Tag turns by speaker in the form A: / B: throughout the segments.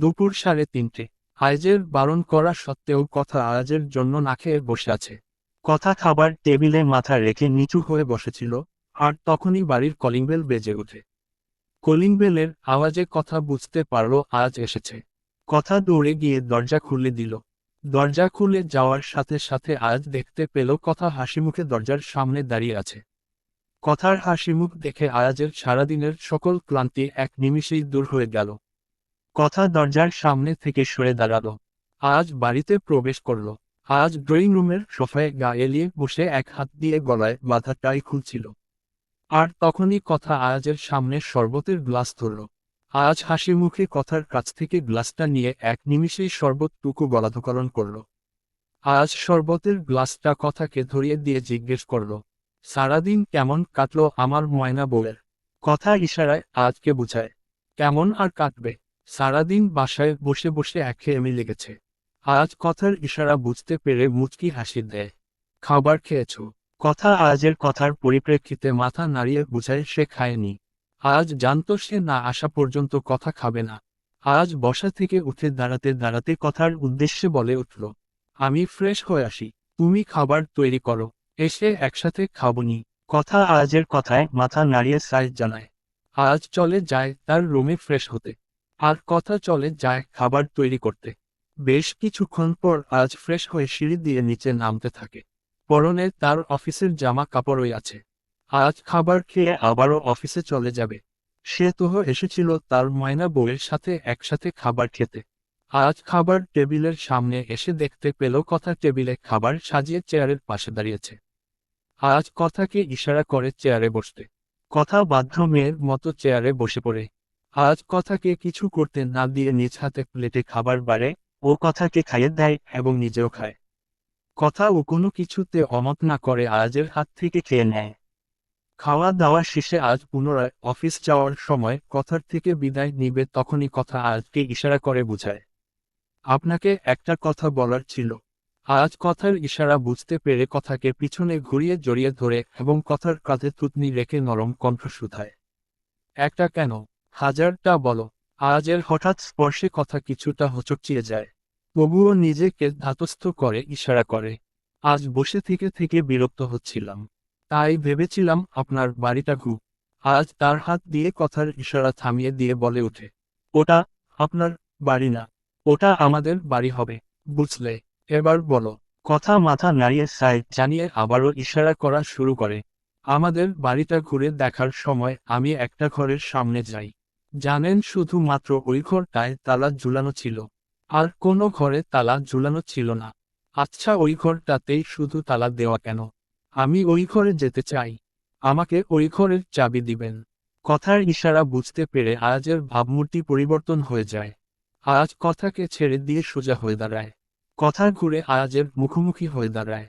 A: দুপুর 3:30। আয়াজের বারণ করা সত্ত্বেও কথা আয়াজের জন্য না খেয়ে বসে আছে। কথা খাবার টেবিলে মাথা রেখে নিচু হয়ে বসেছিল, আর তখনই বাড়ির কলিং বেল বেজে ওঠে। কলিং বেলের আওয়াজে কথা বুঝতে পারল আয়াজ এসেছে। কথা দৌড়ে গিয়ে দরজা খুলে দিল। দরজা খুলে যাওয়ার সাথে সাথে আয়াজ দেখতে পেল কথা হাসিমুখে দরজার সামনে দাঁড়িয়ে আছে। কথার হাসিমুখ দেখে আয়াজের সারাদিনের সকল ক্লান্তি এক নিমিষেই দূর হয়ে গেল। কথা দরজার সামনে থেকে সরে দাঁড়ালো। আজ বাড়িতে প্রবেশ করল। আজ ড্রয়িং রুমের সোফায় গা এলিয়ে বসে এক হাত দিয়ে গলায় বাঁধা টাই খুলছিল। আর তখনই কথা আয়াজের সামনে শরবতের গ্লাস ধরল। আয়াজ হাসি মুখে কথার কাছ থেকে গ্লাসটা নিয়ে এক নিমিষেই শরবতটুকু গলাধঃকরণ করল। আয়াজ শরবতের গ্লাসটা কথাকে ধরিয়ে দিয়ে জিজ্ঞেস করল, সারাদিন কেমন কাটলো আমার ময়না বউয়ের? কথা ইশারায় আজকে বুঝায়, কেমন আর কাটবে, সারাদিন বাসায় বসে বসে একঘেয়েমি লেগেছে। আজ কথার ইশারা বুঝতে পেরে মুচকি হাসি দেয়। খাবার খেয়েছো? কথা আয়াজের কথার পরিপ্রেক্ষিতে মাথা নাড়িয়ে বুঝায় সে খায়নি। আয়াজ জানত সে না আসা পর্যন্ত কথা খাবে না। আয়াজ বসা থেকে উঠে দাঁড়াতে দাঁড়াতে কথার উদ্দেশ্যে বলে উঠল, আমি ফ্রেশ হয়ে আসি, তুমি খাবার তৈরি করো, এসে একসাথে খাবনি। কথা আয়াজের কথায় মাথা নাড়িয়ে সাইজ জানায়। আয়াজ চলে যায় তার রুমে ফ্রেশ হতে। আর কথা চলে যায় খাবার তৈরি করতে। বেশ কিছুক্ষণ পর আয়াজ ফ্রেশ হয়ে সিঁড়ি দিয়ে নিচে নামতে থাকে। পরনে তার অফিসের জামা কাপড়ই আছে। আজ খাবার খেয়ে আবারও অফিসে চলে যাবে। সে তো এসেছিল তার ময়না বউয়ের সাথে একসাথে খাবার খেতে। আজ খাবার টেবিলের সামনে এসে দেখতে পেল কথা টেবিলে খাবার সাজিয়ে চেয়ারের পাশে দাঁড়িয়েছে। আজ কথাকে ইশারা করে চেয়ারে বসতে। কথা বাধ্য মেয়ের মতো চেয়ারে বসে পড়ে। আজ কথাকে কিছু করতে না দিয়ে নিজ হাতে প্লেটে খাবার বাড়ে, ও কথাকে খাইয়ে দেয় এবং নিজেও খায়। কথা ও কোনো কিছুতে অমত না করে আয়াজের হাত থেকে খেয়ে নেয়। খাওয়া দাওয়া শেষে আজ পুনরায় অফিস যাওয়ার সময় কথার থেকে বিদায় নিবে, তখনই কথা আয়াজকে ইশারা করে বুঝায়, আপনাকে একটা কথা বলার ছিল। আয়াজ কথার ইশারা বুঝতে পেরে কথাকে পিছনে ঘুরিয়ে জড়িয়ে ধরে এবং কথার কাঁধে থুতনি রেখে নরম কণ্ঠ শুধায়, একটা কেন, হাজারটা বলো। আয়াজের হঠাৎ স্পর্শে কথা কিছুটা হোঁচটচিয়ে যায়। তবুও নিজেকে ধাতস্থ করে ইশারা করে, আজ বসে থেকে থেকে বিরক্ত হচ্ছিলাম, তাই ভেবেছিলাম আপনার বাড়িটা খুব। আজ তার হাত দিয়ে কথার ইশারা থামিয়ে দিয়ে বলে ওঠে, ওটা আপনার বাড়ি না, ওটা আমাদের বাড়ি হবে, বুঝলে? এবার বলো। কথা মাথা নাড়িয়ে সাইড জানিয়ে আবারও ইশারা করা শুরু করে। আমাদের বাড়িটা ঘুরে দেখার সময় আমি একটা ঘরের সামনে যাই। জানেন, শুধুমাত্র ওই ঘরটায় তালা ঝুলানো ছিল, আর কোনো ঘরে তালা ঝুলানো ছিল না। আচ্ছা, ওই ঘরটাতেই শুধু তালা দেওয়া কেন? আমি ওই ঘরে যেতে চাই, আমাকে ওই ঘরের চাবি দিবেন। কথার ইশারা বুঝতে পেরে আয়াজের ভাবমূর্তি পরিবর্তন হয়ে যায়। আয়াজ কথাকে ছেড়ে দিয়ে সোজা হয়ে দাঁড়ায়। কথা ঘুরে আয়াজের মুখোমুখি হয়ে দাঁড়ায়।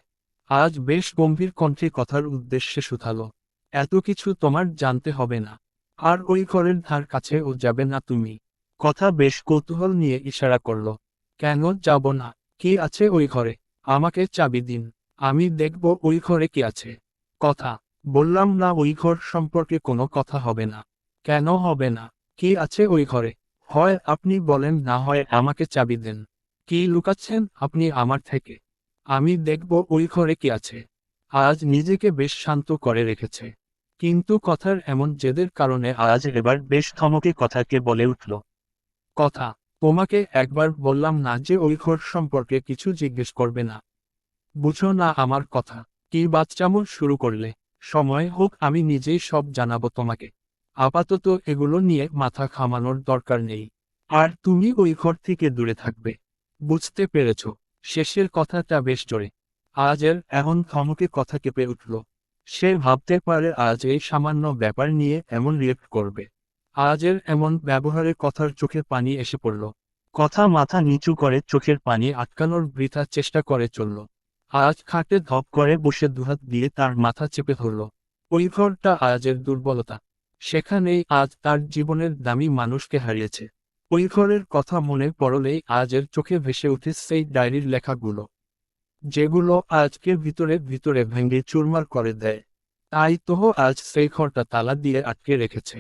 A: আয়াজ বেশ গম্ভীর কণ্ঠে কথার উদ্দেশ্যে শুধালো, এত কিছু তোমার জানতে হবে না, আর ওই ঘরের ধার কাছেও যাবে না তুমি। কথা বেশ কৌতূহল নিয়ে ইশারা করল, কেন যাব না? কি আছে ওই ঘরে? আমাকে চাবি দিন, আমি দেখব ওই ঘরে কি আছে। কথা, বললাম না ওই ঘর সম্পর্কে কোনো কথা হবে না। কেন হবে না? কি আছে ওই ঘরে? হয় আপনি বলেন, না হয় আমাকে চাবি দেন। কি লুকাচ্ছেন আপনি আমার থেকে? আমি দেখব ওই ঘরে কি আছে। আজ নিজেকে বেশ শান্ত করে রেখেছে, কিন্তু কথার এমন জেদের কারণে আজ এবার বেশ ধমকে কথাকে বলে উঠল, কথা, তোমাকে একবার বললাম না যে ওই ঘর সম্পর্কে কিছু জিজ্ঞেস করবে না? বুঝো না আমার কথা? কি বাচ্চামো শুরু করলে? সময় হোক আমি নিজেই সব জানাবো তোমাকে। আপাতত এগুলো নিয়ে মাথা ঘামানোর দরকার নেই। আর তুমি ওই ঘর থেকে দূরে থাকবে, বুঝতে পেরেছ? শেষের কথাটা বেশ জোরে। আজের এমন ধমকে কথা কেঁপে উঠল। সে ভাবতে পারে আজ এই সামান্য ব্যাপার নিয়ে এমন রিয়েক্ট করবে। আজের এমন ব্যবহারে কথার চোখে পানি এসে পড়ল। কথা মাথা নিচু করে চোখের পানি আটকানোর বৃথা চেষ্টা করে চলল। আজ খাটে ধপ করে বসে দুহাত দিয়ে তার মাথা চেপে ধরল। ওই ঘরটা আয়াজের দুর্বলতা। সেখানেই আজ তার জীবনের দামি মানুষকে হারিয়েছে। ওই ঘরের কথা মনে পড়লেই আজের চোখে ভেসে উঠে সেই ডায়েরির লেখাগুলো, যেগুলো আজকে ভিতরে ভিতরে ভেঙে চুরমার করে দেয়। তাই তো আজ সেই ঘরটা তালা দিয়ে আটকে রেখেছে।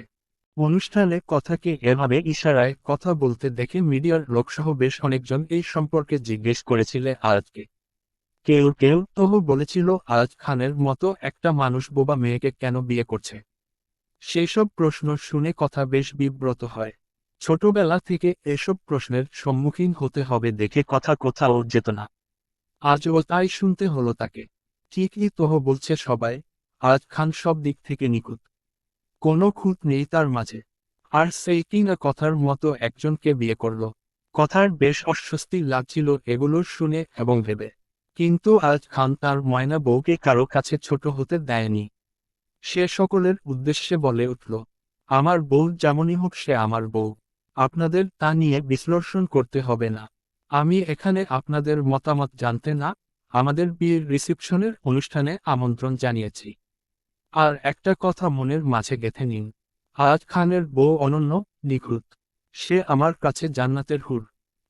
A: অনুষ্ঠানে কথাকে এভাবে ইশারায় কথা বলতে দেখে মিডিয়ার লোকসহ বেশ অনেকজন এই সম্পর্কে জিজ্ঞেস করেছিল আয়াজকে। কেউ কেউ তবু বলেছিল আয়াজ খানের মতো একটা মানুষ বোবা মেয়েকে কেন বিয়ে করছে। সেসব প্রশ্ন শুনে কথা বেশ বিব্রত হয়। ছোটবেলা থেকে এসব প্রশ্নের সম্মুখীন হতে হবে দেখে কথা কোথাও যেত না। আজও তাই শুনতে হলো তাকে। ঠিকই তো বলছে সবাই, আয়াজ খান সব দিক থেকে নিখুঁত। কোনো খুঁত নেই তার মাঝে। আর সেই কিনা কথার মতো একজনকে বিয়ে করল। কথার বেশ অস্বস্তি লাগছিল এগুলো শুনে এবং ভেবে। কিন্তু আয়াজ খান তার ময়না বউকে কারো কাছে ছোট হতে দেয়নি। সে সকলের উদ্দেশ্যে বলে উঠল, আমার বউ যেমনই হোক সে আমার বউ। আপনাদের তা নিয়ে বিশ্লেষণ করতে হবে না। আমি এখানে আপনাদের মতামত জানতে না, আমাদের বিয়ের রিসেপশনের অনুষ্ঠানে আমন্ত্রণ জানিয়েছি। আর একটা কথা মনের মাঝে গেঁথে নিন, আয়াজ খানের বউ অনন্য, নিখুঁত। সে আমার কাছে জান্নাতের হুর।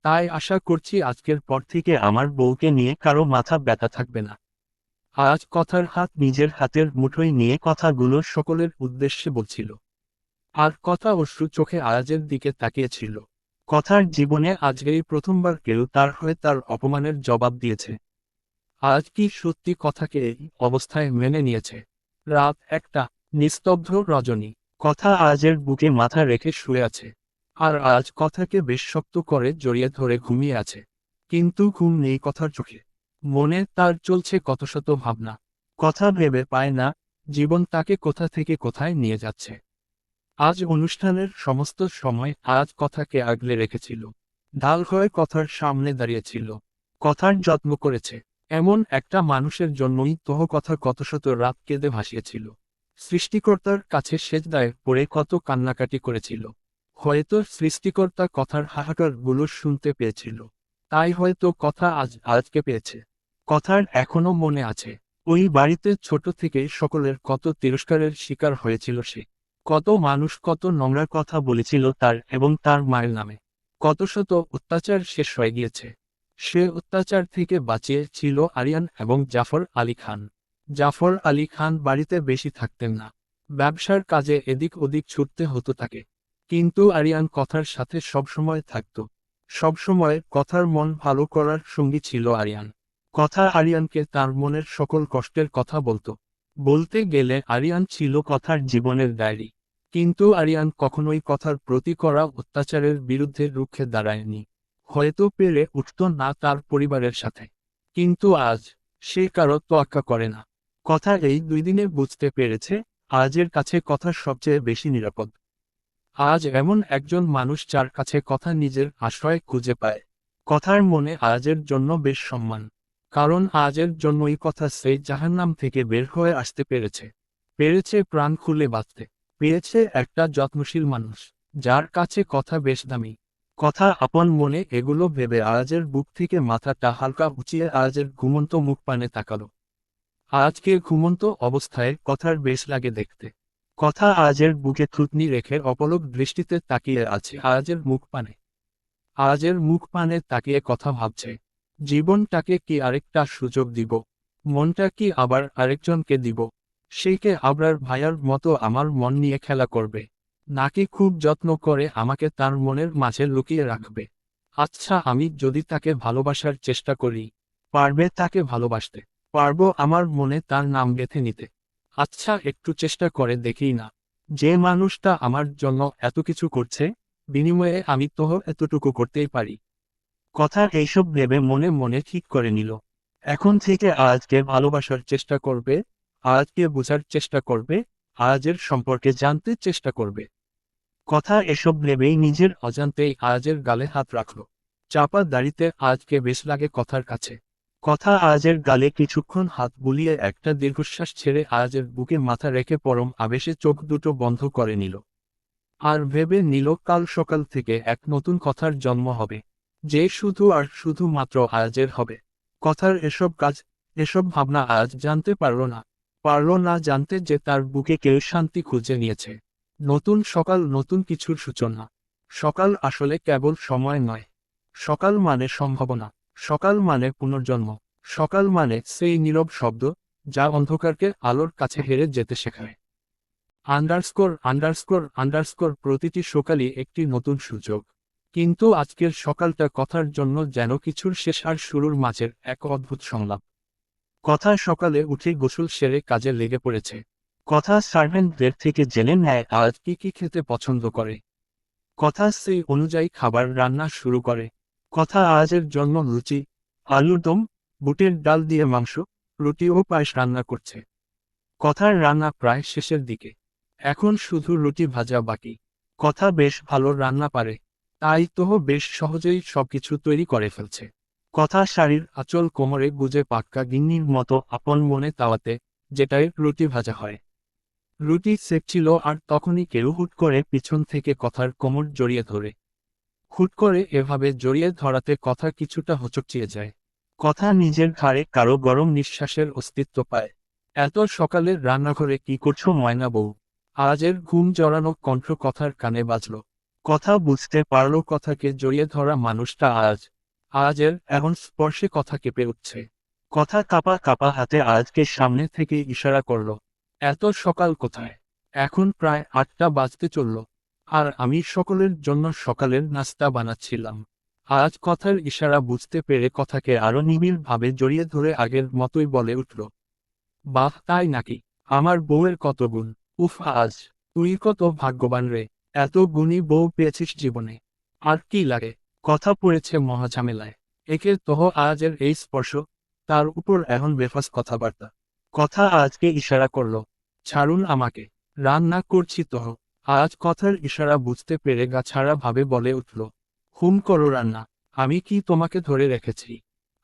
A: তাই আশা করছি আজকের পর থেকে আমার বউকে নিয়ে কারো মাথা ব্যথা থাকবে না। আয়াজ কথার হাত নিজের হাতের মুঠোয় নিয়ে কথাগুলো সকলের উদ্দেশ্যে বলছিল। আর কথা অশ্রু চোখে আয়াজের দিকে তাকিয়েছিল। কথার জীবনে আজকেই প্রথমবার কেউ তার হয়ে তার অপমানের জবাব দিয়েছে। আজ কি সত্যি কথাকে এই অবস্থায় মেনে নিয়েছে? রাত একটা, নিস্তব্ধ রজনী। কথা আজের বুকে মাথা রেখে শুয়ে আছে। আর আজ কথাকে বেশ শক্ত করে জড়িয়ে ধরে ঘুমিয়ে আছে। কিন্তু ঘুম নেই কথার চোখে। মনে তার চলছে কত শত ভাবনা। কথা ভেবে পায় না, জীবন তাকে কোথা থেকে কোথায় নিয়ে যাচ্ছে। আজ অনুষ্ঠানের সমস্ত সময় আজ কথাকে আগলে রেখেছিল। ঢাল হয়ে কথার সামনে দাঁড়িয়েছিল। কথার যত্ন করেছে। এমন একটা মানুষের জন্যই কথা কত শত রাত কেঁদে ভাসিয়েছিল। সৃষ্টিকর্তার কাছে সেজদায় পড়ে কত কান্নাকাটি করেছিল। হয়তো সৃষ্টিকর্তা কথার হাহাকারগুলো শুনতে পেয়েছিল। তাই হয়তো কথা আজ আজকে পেয়েছে। কথার এখনো মনে আছে, ওই বাড়িতে ছোট থেকে সকলের কত তিরস্কারের শিকার হয়েছিল সে। কত মানুষ কত নোংরা কথা বলেছিল তার এবং তার মায়ের নামে। কত শত অত্যাচার শেষ হয়ে গিয়েছে। সে অত্যাচার থেকে বাঁচিয়েছিল আরিয়ান এবং জাফর আলী খান। জাফর আলী খান বাড়িতে বেশি থাকতেন না। ব্যবসার কাজে এদিক ওদিক ছুটতে হতো তাকে। কিন্তু আরিয়ান কথার সাথে সবসময় থাকত। সবসময় কথার মন ভালো করার সঙ্গী ছিল আরিয়ান। কথা আরিয়ানকে তার মনের সকল কষ্টের কথা বলতো। বলতে গেলে আরিয়ান ছিল কথার জীবনের ডায়েরি। কিন্তু আরিয়ান কখনোই কথার প্রতি করা অত্যাচারের বিরুদ্ধে রুখে দাঁড়ায়নি। হয়তো পেরে উঠত না তার পরিবারের সাথে। কিন্তু আজ সে কারো তোয়াক্কা করে না। কথা এই 2 দিনে বুঝতে পেরেছে, আজের কাছে কথা সবচেয়ে বেশি নিরাপদ। আজ এমন একজন মানুষ যার কাছে কথা নিজের আশ্রয় খুঁজে পায়। কথার মনে আজের জন্য বেশ সম্মান। কারণ আজের জন্যই কথা সেই জাহান্নাম থেকে বের হয়ে আসতে পেরেছে। পেরেছে প্রাণ খুলে বাঁচতে। পেয়েছে একটা যত্নশীল মানুষ, যার কাছে কথা বেশ দামি। কথা আপন মনে এগুলো ভেবে আজের বুক থেকে মাথাটা হালকা উঁচিয়ে আজের ঘুমন্ত মুখ পানে তাকালো। আজকে ঘুমন্ত অবস্থায় কথার বেশ লাগে দেখতে। কথা আজের বুকে থুতনি রেখে অপলক দৃষ্টিতে তাকিয়ে আছে আজের মুখ পানে। আজের মুখ পানে তাকিয়ে কথা ভাবছে, জীবনটাকে কি আরেকটা সুযোগ দিব? মনটা কি আবার আরেকজনকে দিব? সে কে আবরার ভাইয়ার মতো আমার মন নিয়ে খেলা করবে, নাকি খুব যত্ন করে আমাকে তার মনের মাঝে লুকিয়ে রাখবে? আচ্ছা, আমি যদি তাকে ভালোবাসার চেষ্টা করি, পারবে তাকে ভালোবাসতে? পারবো আমার মনে তার নাম গেঁথে নিতে? আচ্ছা, একটু চেষ্টা করে দেখি না। যে মানুষটা আমার জন্য এত কিছু করছে, বিনিময়ে আমি তো এতটুকু করতেই পারি। কথা এইসব ভেবে মনে মনে ঠিক করে নিল, এখন থেকে আজকে ভালোবাসার চেষ্টা করবে, আজকে বোঝার চেষ্টা করবে, আজের সম্পর্কে জানতে চেষ্টা করবে। কথা এসব ভেবেই নিজের অজান্তেই আজের গালে হাত রাখল। চাপা দাড়িতে আজকে বেশ লাগে কথার কাছে। কথা আজের গালে কিছুক্ষণ হাত বুলিয়ে একটা দীর্ঘশ্বাস ছেড়ে আজের বুকে মাথা রেখে পরম আবেশে চোখ দুটো বন্ধ করে নিল। আর ভেবে নিল কাল সকাল থেকে এক নতুন কথার জন্ম হবে, যে শুধু আর শুধু মাত্র আয়াজের হবে। কথার এসব কাজ, এসব ভাবনা আজ জানতে পারল না জানতে যে তার বুকে কেউ শান্তি খুঁজে নিয়েছে। নতুন সকাল, নতুন কিছুর সূচনা। সকাল আসলে কেবল সময় নয়। সকাল মানে সম্ভাবনা। সকাল মানে পুনর্জন্ম। সকাল মানে সেই নীরব শব্দ, যা অন্ধকারকে আলোর কাছে হেরে যেতে শেখায়। আন্ডারস্কোর প্রতিটি সকালই একটি নতুন সুযোগ। কিন্তু আজকের সকালটা কথার জন্য যেন কিছুর শেষ আর শুরুর মাঝের এক অদ্ভুত সংলাপ। কথা সকালে উঠে গোসল সেরে কাজে লেগে পড়েছে। কথা সার্ভেন্টদের থেকে জেনে নেয় আজ কি কি খেতে পছন্দ করে। কথা সেই অনুযায়ী খাবার রান্না শুরু করে। কথা আজের জন্য লুচি, আলুর দম, বুটের ডাল দিয়ে মাংস, রুটি ও পায়েস রান্না করছে। কথার রান্না প্রায় শেষের দিকে। এখন শুধু রুটি ভাজা বাকি। কথা বেশ ভালো রান্না পারে, তাই তো বেশ সহজেই সবকিছু তৈরি করে ফেলছে। কথা শাড়ির আঁচল কোমরে গুজে পাক্কা গিন্নির মতো আপন মনে তাওয়াতে, যেটায় রুটি ভাজা হয়। রুটি সেকছিল আর তখনই কেউ হুট করে পিছন থেকে কথার কোমর জড়িয়ে ধরে। হুট করে এভাবে জড়িয়ে ধরাতে কথা কিছুটা হোঁচকিয়ে যায়। কথা নিজের ঘাড়ে কারো গরম নিঃশ্বাসের অস্তিত্ব পায়। এত সকালের রান্নাঘরে কি করছো ময়না বউ? আজের ঘুম জড়ানো কণ্ঠ কথার কানে বাজল। কথা বুঝতে পারল কথাকে জড়িয়ে ধরা মানুষটা আজের এমন স্পর্শে কথা কেঁপে উঠছে। কথা কাঁপা কাঁপা হাতে আজকে সামনে থেকে ইশারা করল। এত সকাল কোথায়? এখন প্রায় 8টা বাজতে চলল। আর আমি সকলের জন্য সকালের নাস্তা বানাচ্ছিলাম। আজ কথার ইশারা বুঝতে পেরে কথাকে আরো নিবিড়ভাবে জড়িয়ে ধরে আগের মতোই বলে উঠল, বাহ, তাই নাকি? আমার বউয়ের কত গুণ! উফ, আজ তুই কত ভাগ্যবান রে, এত গুণী বউ পেয়েছিস জীবনে। আর কি লাগে? কথা পড়েছে মহাঝামেলায়। একে তহ আজের এই স্পর্শ, তার উপর এখন বেফাস কথাবার্তা। কথা আজকে ইশারা করল, ছাড়ুন আমাকে, রান্না করছি তহ। আজ কথার ইশারা বুঝতে পেরে গা ছাড়া ভাবে বলে উঠল, হুম করো রান্না, আমি কি তোমাকে ধরে রেখেছি?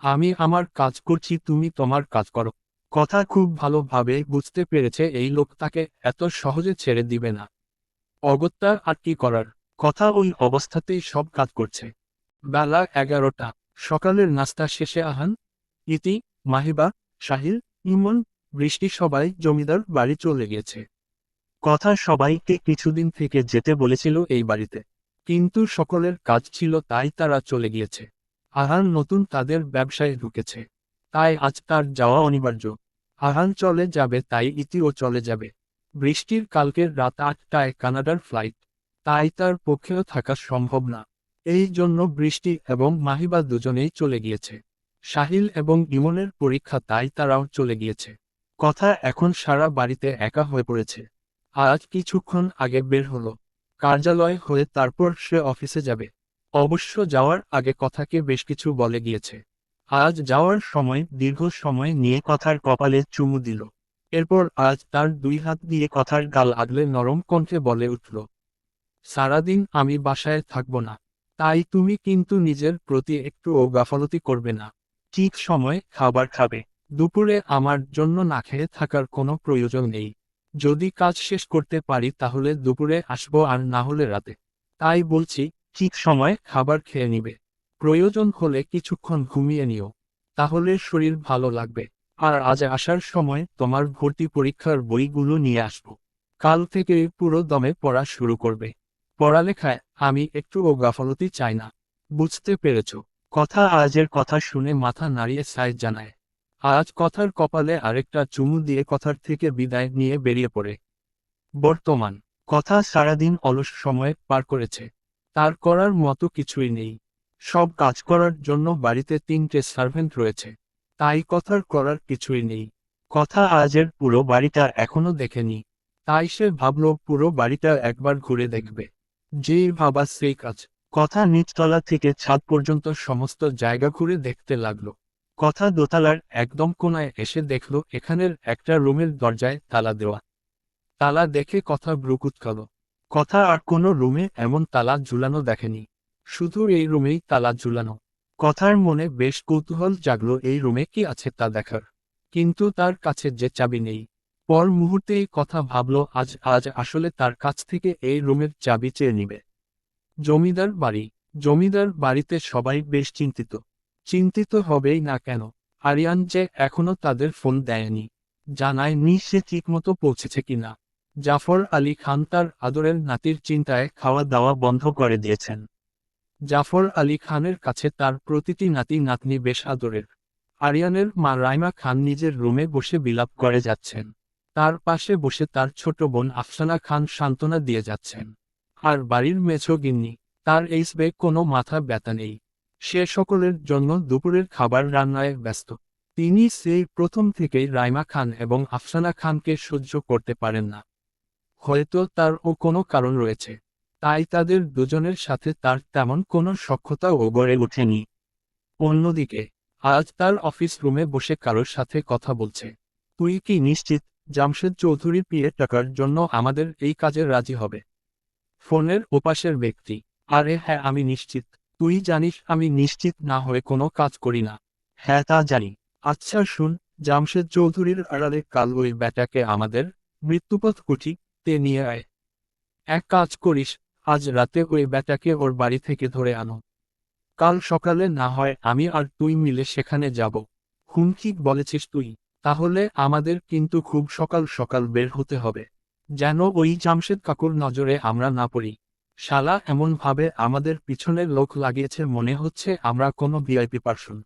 A: আমি আমার কাজ করছি, তুমি তোমার কাজ করো। কথা খুব ভালোভাবে বুঝতে পেরেছে এই লোক তাকে এত সহজে ছেড়ে দিবে না। অগত্যা আর কি করার, কথা ওই অবস্থাতেই সব কাজ করছে। বেলা 11টা। সকালের নাস্তা শেষে আহান, ইতি, মাহিবা, সাহিল, ইমন, বৃষ্টি সবাই জমিদার বাড়ি চলে গেছে। কথা সবাইকে কিছুদিন থেকে যেতে বলেছিল এই বাড়িতে, কিন্তু সকলের কাজ ছিল তাই তারা চলে গিয়েছে। আহান নতুন তাদের ব্যবসায় ঢুকেছে, তাই আজ তার যাওয়া অনিবার্য। আহান চলে যাবে তাই ইতিও চলে যাবে। বৃষ্টির কালকের রাত 8টায় কানাডার ফ্লাইট, তাই তার পক্ষেও থাকা সম্ভব না। এই জন্য বৃষ্টি এবং মাহিবা দুজনেই চলে গিয়েছে। সাহিল এবং ইমনের পরীক্ষা, তাই তারাও চলে গিয়েছে। কথা এখন সারা বাড়িতে একা হয়ে পড়েছে। আজ কিছুক্ষণ আগে বের হলো কার্যালয় হয়ে, তারপর সে অফিসে যাবে। অবশ্য যাওয়ার আগে কথাকে বেশ কিছু বলে গিয়েছে। আজ যাওয়ার সময় দীর্ঘ সময় নিয়ে কথার কপালে চুমু দিল। এরপর আজ তার 2 হাত দিয়ে কথার গাল আগলে নরম কণ্ঠে বলে উঠল, সারাদিন আমি বাসায় থাকব না, তাই তুমি কিন্তু নিজের প্রতি একটুও গাফলতি করবে না। ঠিক সময় খাবার খাবে। দুপুরে আমার জন্য না খেয়ে থাকার কোনো প্রয়োজন নেই। যদি কাজ শেষ করতে পারি তাহলে দুপুরে আসবো, আর না হলে রাতে। তাই বলছি, ঠিক সময় খাবার খেয়ে নিবে। প্রয়োজন হলে কিছুক্ষণ ঘুমিয়ে নিও, তাহলে শরীর ভালো লাগবে। আর আজ আসার সময় তোমার ভর্তি পরীক্ষার বইগুলো নিয়ে আসবো। কাল থেকে পুরো দমে পড়া শুরু করবে। পড়ালেখায় আমি একটুও গাফলতি চাই না। বুঝতে পেরেছ? কথা আজের কথা শুনে মাথা নাড়িয়ে সায় জানায়। আজ কথার কপালে আরেকটা চুমু দিয়ে কথার থেকে বিদায় নিয়ে বেরিয়ে পড়ে। বর্তমান কথা সারাদিন অলস সময় পার করেছে। তার করার মতো কিছুই নেই। সব কাজ করার জন্য বাড়িতে 3টে সার্ভেন্ট রয়েছে, তাই কথার করার কিছুই নেই। কথা আজের পুরো বাড়িটা এখনো দেখেনি, তাই সে ভাবল পুরো বাড়িটা একবার ঘুরে দেখবে। যেই ভাবা সেই কাজ। কথা নিচতলা থেকে ছাদ পর্যন্ত সমস্ত জায়গা ঘুরে দেখতে লাগলো। কথা দোতলার একদম কোনায় এসে দেখল এখানের একটা রুমের দরজায় তালা দেওয়া। তালা দেখে কথা ভ্রু কুঁচকাল। কথা আর কোনো রুমে এমন তালা ঝুলানো দেখেনি, শুধু এই রুমেই তালা ঝুলানো। কথার মনে বেশ কৌতূহল জাগলো এই রুমে কি আছে তা দেখার, কিন্তু তার কাছে যে চাবি নেই। পর মুহূর্তেই কথা ভাবল আজ আসলে তার কাছ থেকে এই রুমের চাবি চেয়ে নিবে। জমিদার বাড়ি। জমিদার বাড়িতে সবাই বেশ চিন্তিত। চিন্তিত হবেই না কেন? আরিয়ান যে এখনো তাদের ফোন দেয়নি, জানায়নি সে ঠিকমতো পৌঁছেছে কিনা। জাফর আলী খান তার আদরের নাতির চিন্তায় খাওয়া দাওয়া বন্ধ করে দিয়েছেন। জাফর আলী খানের কাছে তার প্রতিটি নাতি নাতনি বেশ আদরের। আরিয়ানের মা রাইমা খান নিজের রুমে বসে বিলাপ করে যাচ্ছেন। তার পাশে বসে তার ছোট বোন আফসানা খান সান্ত্বনা দিয়ে যাচ্ছেন। আর বাড়ির মেছো গিন্নি, তার এইসবে কোনো মাথা ব্যথা নেই। সে সকলের জন্য দুপুরের খাবার রান্নায় ব্যস্ত। তিনি সেই প্রথম থেকেই রাইমা খান এবং আফসানা খানকে সহ্য করতে পারেন না। হয়তো তারও কোনো কারণ রয়েছে, তাই তাদের দুজনের সাথে তার তেমন কোনো সখ্যতাও গড়ে ওঠেনি। অন্যদিকে আজ তার অফিস রুমে বসে কারোর সাথে কথা বলছে। তুই কি নিশ্চিত জামশেদ চৌধুরীর পিএ টাকার জন্য আমাদের এই কাজে রাজি হবে? ফোনের ওপাশের ব্যক্তি, আরে হ্যাঁ আমি নিশ্চিত। তুই জানিস আমি নিশ্চিত না হয়ে কোনো কাজ করি না। হ্যাঁ তা জানি। আচ্ছা শুন, জামশেদ চৌধুরীর আড়ালে কাল ওই ব্যাটাকে আমাদের মৃত্যুপথ কুঠিতে নিয়ে আয়। এক কাজ করিস, আজ রাতে ওই ব্যাটাকে ওর বাড়ি থেকে ধরে আনো। কাল সকালে না হয় আমি আর তুই মিলে সেখানে যাব। হুমকি বলেছিস তুই? তাহলে আমাদের কিন্তু খুব সকাল সকাল বের হতে হবে, যেন ওই জামশেদ কাকুর নজরে আমরা না পড়ি। শালা এমন ভাবে আমাদের পিছনে লোক লাগিয়েছে মনে হচ্ছে আমরা কোনো ভিআইপি পার্সন।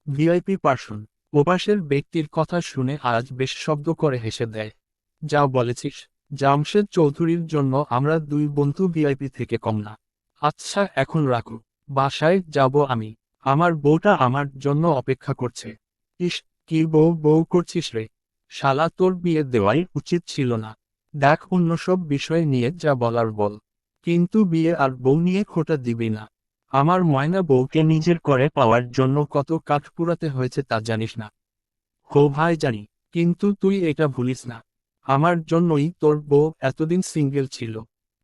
A: VIP person? ওপাশের ব্যক্তির কথা শুনে আজ বেশ শব্দ করে হেসে দেয়। যা বলেছিস, জামশেদ চৌধুরীর জন্য আমরা দুই বন্ধু ভিআইপি থেকে কম না। আচ্ছা এখন রাখো, বাসায় যাব আমি। আমার বউটা আমার জন্য অপেক্ষা করছে। ইস, কি বউ বউ করছিস রে? শালা তোর বিয়ে দেওয়াই উচিত ছিল না। দেখ অন্য সব বিষয় নিয়ে যা বলার বল, কিন্তু বিয়ে আর বউ নিয়ে খোঁটা দিবি না। আমার ময়না বউকে নিজের করে পাওয়ার জন্য কত কাঠ পুরাতে হয়েছে তা জানিস না? হো ভাই জানি, কিন্তু তুই এটা ভুলিস না, আমার জন্যই তোর বউ এতদিন সিঙ্গেল ছিল।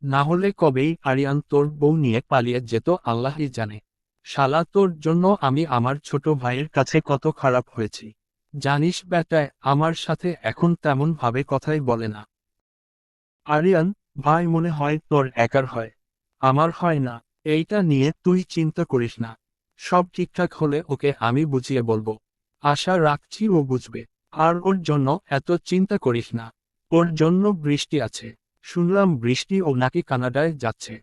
A: না হলে কবেই আরিয়ান তোর বউ নিয়ে পালিয়ে যেত আল্লাহই জানে। শালা তোর জন্য আমি আমার ছোট ভাইয়ের কাছে কত খারাপ হয়েছি জানিস বেটায় আমার সাথে এখন তেমন ভাবে কথাই বলে না। আরিয়ান ভাই মনে হয় তোর একার হয়, আমার হয় না। এইটা নিয়ে তুই চিন্তা করিস না, সব ঠিকঠাক হলে ওকে আমি বুঝিয়ে বলবো। আশা রাখছি ও বুঝবে। আর ওর জন্য এত চিন্তা করিস না। ওর জন্য বৃষ্টি আছে, শুনলাম বৃষ্টি ও নাকি কানাডায় যাচ্ছে।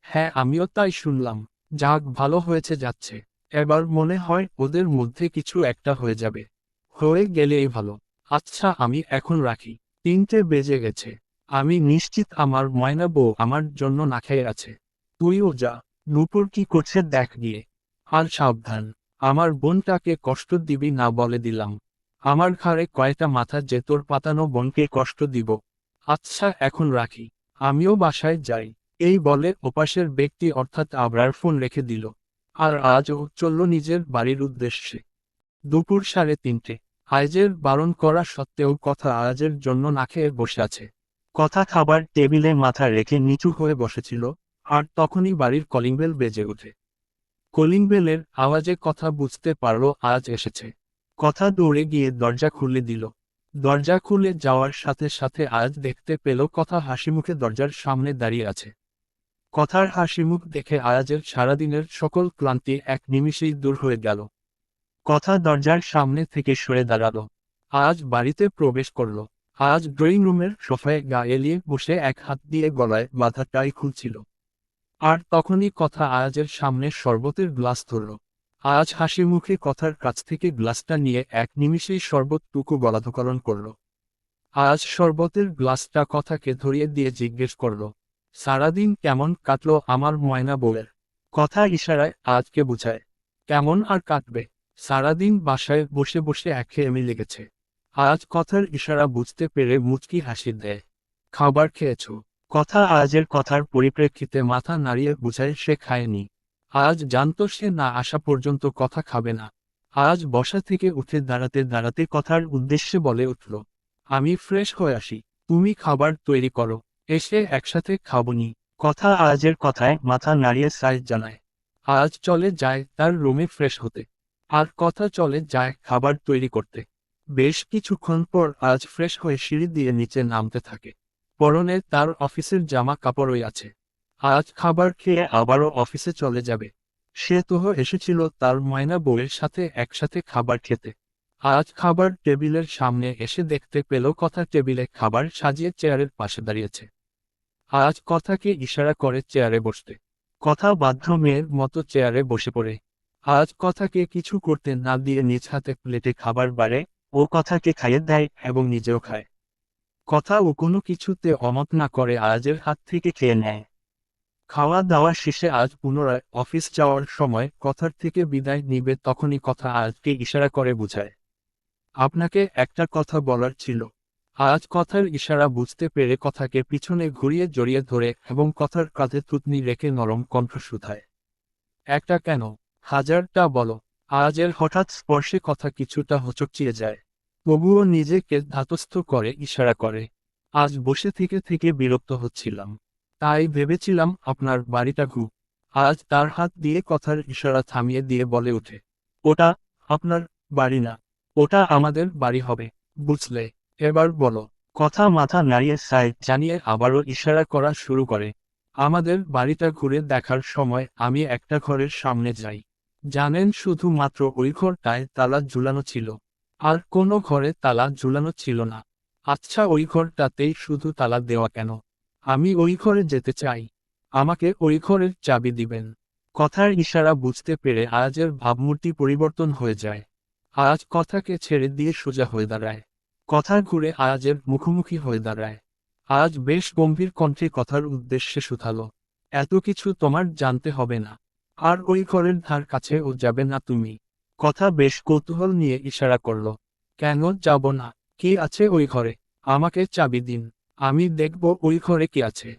A: হ্যাঁ আমিও তাই শুনলাম। যাক ভালো হয়েছে যাচ্ছে। এবার মনে হয় ওদের মধ্যে কিছু একটা হয়ে যাবে। হয়ে গেলেই ভালো। আচ্ছা আমি এখন রাখি, 3টে বেজে গেছে। আমি নিশ্চিত আমার ময়না বউ আমার জন্য না খেয়ে আছে। তুইও যা, নূপুর কি করছে দেখ গিয়ে। আর সাবধান, আমার বোনটাকে কষ্ট দিবি না বলে দিলাম। আমার ঘাড়ে কয়টা মাথা যে তোর পাতানো বোনকে কষ্ট দিব। আচ্ছা এখন রাখি, আমিও বাসায় যাই। এই বলে ওপাশের ব্যক্তি অর্থাৎ আবরার ফোন রেখে দিল। আর আজ ও চলল নিজের বাড়ির উদ্দেশ্যে। দুপুর 3:30। আইজের বারণ করা সত্ত্বেও কথা আজের জন্য না খেয়ে বসে আছে। কথা খাবার টেবিলে মাথা রেখে নিচু হয়ে বসেছিল। আর তখনই বাড়ির কলিং বেল বেজে ওঠে। কলিং বেলের আওয়াজে কথা বুঝতে পারল আজ এসেছে। কথা দৌড়ে গিয়ে দরজা খুলে দিল। দরজা খুলে যাওয়ার সাথে সাথে আজ দেখতে পেল কথা হাসিমুখে দরজার সামনে দাঁড়িয়ে আছে। কথার হাসিমুখ দেখে আয়াজের সারাদিনের সকল ক্লান্তি এক নিমিষেই দূর হয়ে গেল। কথা দরজার সামনে থেকে সরে দাঁড়ালো। আজ বাড়িতে প্রবেশ করল। আজ ড্রয়িং রুমের সোফায় গা এলিয়ে বসে এক হাত দিয়ে গলায় বাঁধা টাই খুলছিল। আর তখনই কথা আয়াজের সামনে শরবতের গ্লাস ধরল। আয়াজ হাসি মুখে কথার কাছ থেকে গ্লাসটা নিয়ে এক নিমিষেই শরবতটুকু গলাধঃকরণ করল। আয়াজ শরবতের গ্লাসটা কথাকে ধরিয়ে দিয়ে জিজ্ঞেস করল, সারাদিন কেমন কাটলো আমার ময়না বউয়ের? কথা ইশারায় আজকে বুঝায়, কেমন আর কাটবে, সারাদিন বাসায় বসে বসে একঘেয়েমি লেগেছে। আজ কথার ইশারা বুঝতে পেরে মুচকি হাসি দেয়। খাবার খেয়েছো? কথা আজের কথার পরিপ্রেক্ষিতে মাথা নাড়িয়ে বুঝায় সে খায়নি। আজ জানতো সে না আসা পর্যন্ত কথা খাবে না। আজ বসা থেকে উঠে দাঁড়াতে দাঁড়াতে কথার উদ্দেশ্যে বলে উঠল, আমি ফ্রেশ হয়ে আসি, তুমি খাবার তৈরি করো, এসে একসাথে খাবনি। কথা আজের কথায় মাথা নাড়িয়ে সাইজ জানায়। আজ চলে যায় তার রুমে ফ্রেশ হতে। আর কথা চলে যায় খাবার তৈরি করতে। বেশ কিছুক্ষণ পর আজ ফ্রেশ হয়ে সিঁড়ি দিয়ে নিচে নামতে থাকে। পরনে তার অফিসের জামা কাপড়ই আছে। আজ খাবার খেয়ে আবারও অফিসে চলে যাবে। সে তো এসেছিল তার ময়না বউয়ের সাথে একসাথে খাবার খেতে। আজ খাবার টেবিলের সামনে এসে দেখতে পেল কথা টেবিলে খাবার সাজিয়ে চেয়ারের পাশে দাঁড়িয়েছে। আজ কথাকে ইশারা করে চেয়ারে বসতে। কথা বাধ্য মেয়ের মতো চেয়ারে বসে পড়ে। আজ কথাকে কিছু করতে না দিয়ে নিজ হাতে প্লেটে খাবার বাড়ে, ও কথাকে খাইয়ে দেয় এবং নিজেও খায়। কথা ও কোনো কিছুতে অমত না করে আয়াজের হাত থেকে খেয়ে নেয়। খাওয়া দাওয়া শেষে আজ পুনরায় অফিস যাওয়ার সময় কথার থেকে বিদায় নিবে তখনই কথা আয়াজকে ইশারা করে বুঝায়, আপনাকে একটা কথা বলার ছিল। আজ কথার ইশারা বুঝতে পেরে কথাকে পিছনে ঘুরিয়ে জড়িয়ে ধরে এবং কথার কাঁধে থুতনি রেখে নরম কণ্ঠ শুধায়, একটা কেন, হাজারটা বলো। আজের হঠাৎ স্পর্শে কথা কিছুটা হোঁচকিয়ে যায়, তবুও নিজেকে ধাতস্থ করে ইশারা করে, আজ বসে থেকে থেকে বিরক্ত হচ্ছিলাম, তাই ভেবেছিলাম আপনার বাড়িটা খুব। আজ তার হাত দিয়ে কথার ইশারা থামিয়ে দিয়ে বলে ওঠে, ওটা আপনার বাড়ি না, ওটা আমাদের বাড়ি হবে, বুঝলে? এবার বলো। কথা মাথা নাড়িয়ে সাইড জানিয়ে আবারও ইশারা করা শুরু করে, আমাদের বাড়িটা ঘুরে দেখার সময় আমি একটা ঘরের সামনে যাই, জানেন শুধুমাত্র ওই ঘরটায় তালা ঝুলানো ছিল, আর কোনো ঘরে তালা ঝুলানো ছিল না। আচ্ছা, ওই ঘরটাতেই শুধু তালা দেওয়া কেন? আমি ওই ঘরে যেতে চাই, আমাকে ওই ঘরের চাবি দিবেন। কথার ইশারা বুঝতে পেরে আয়াজের ভাবমূর্তি পরিবর্তন হয়ে যায়। আয়াজ কথাকে ছেড়ে দিয়ে সোজা হয়ে দাঁড়ায়, কথা ঘুরে আয়াজের মুখোমুখি হয়ে দাঁড়ায়। আয়াজ বেশ গম্ভীর কণ্ঠে কথার উদ্দেশ্যে শুধালো, এত কিছু তোমার জানতে হবে না, আর ওই ঘরের ধার কাছে ও যাবে না তুমি। কথা বেশ কৌতূহল নিয়ে ইশারা করল, কেন যাব না? কি আছে ওই ঘরে? আমাকে চাবি দিন, আমি দেখব ওই ঘরে কি আছে।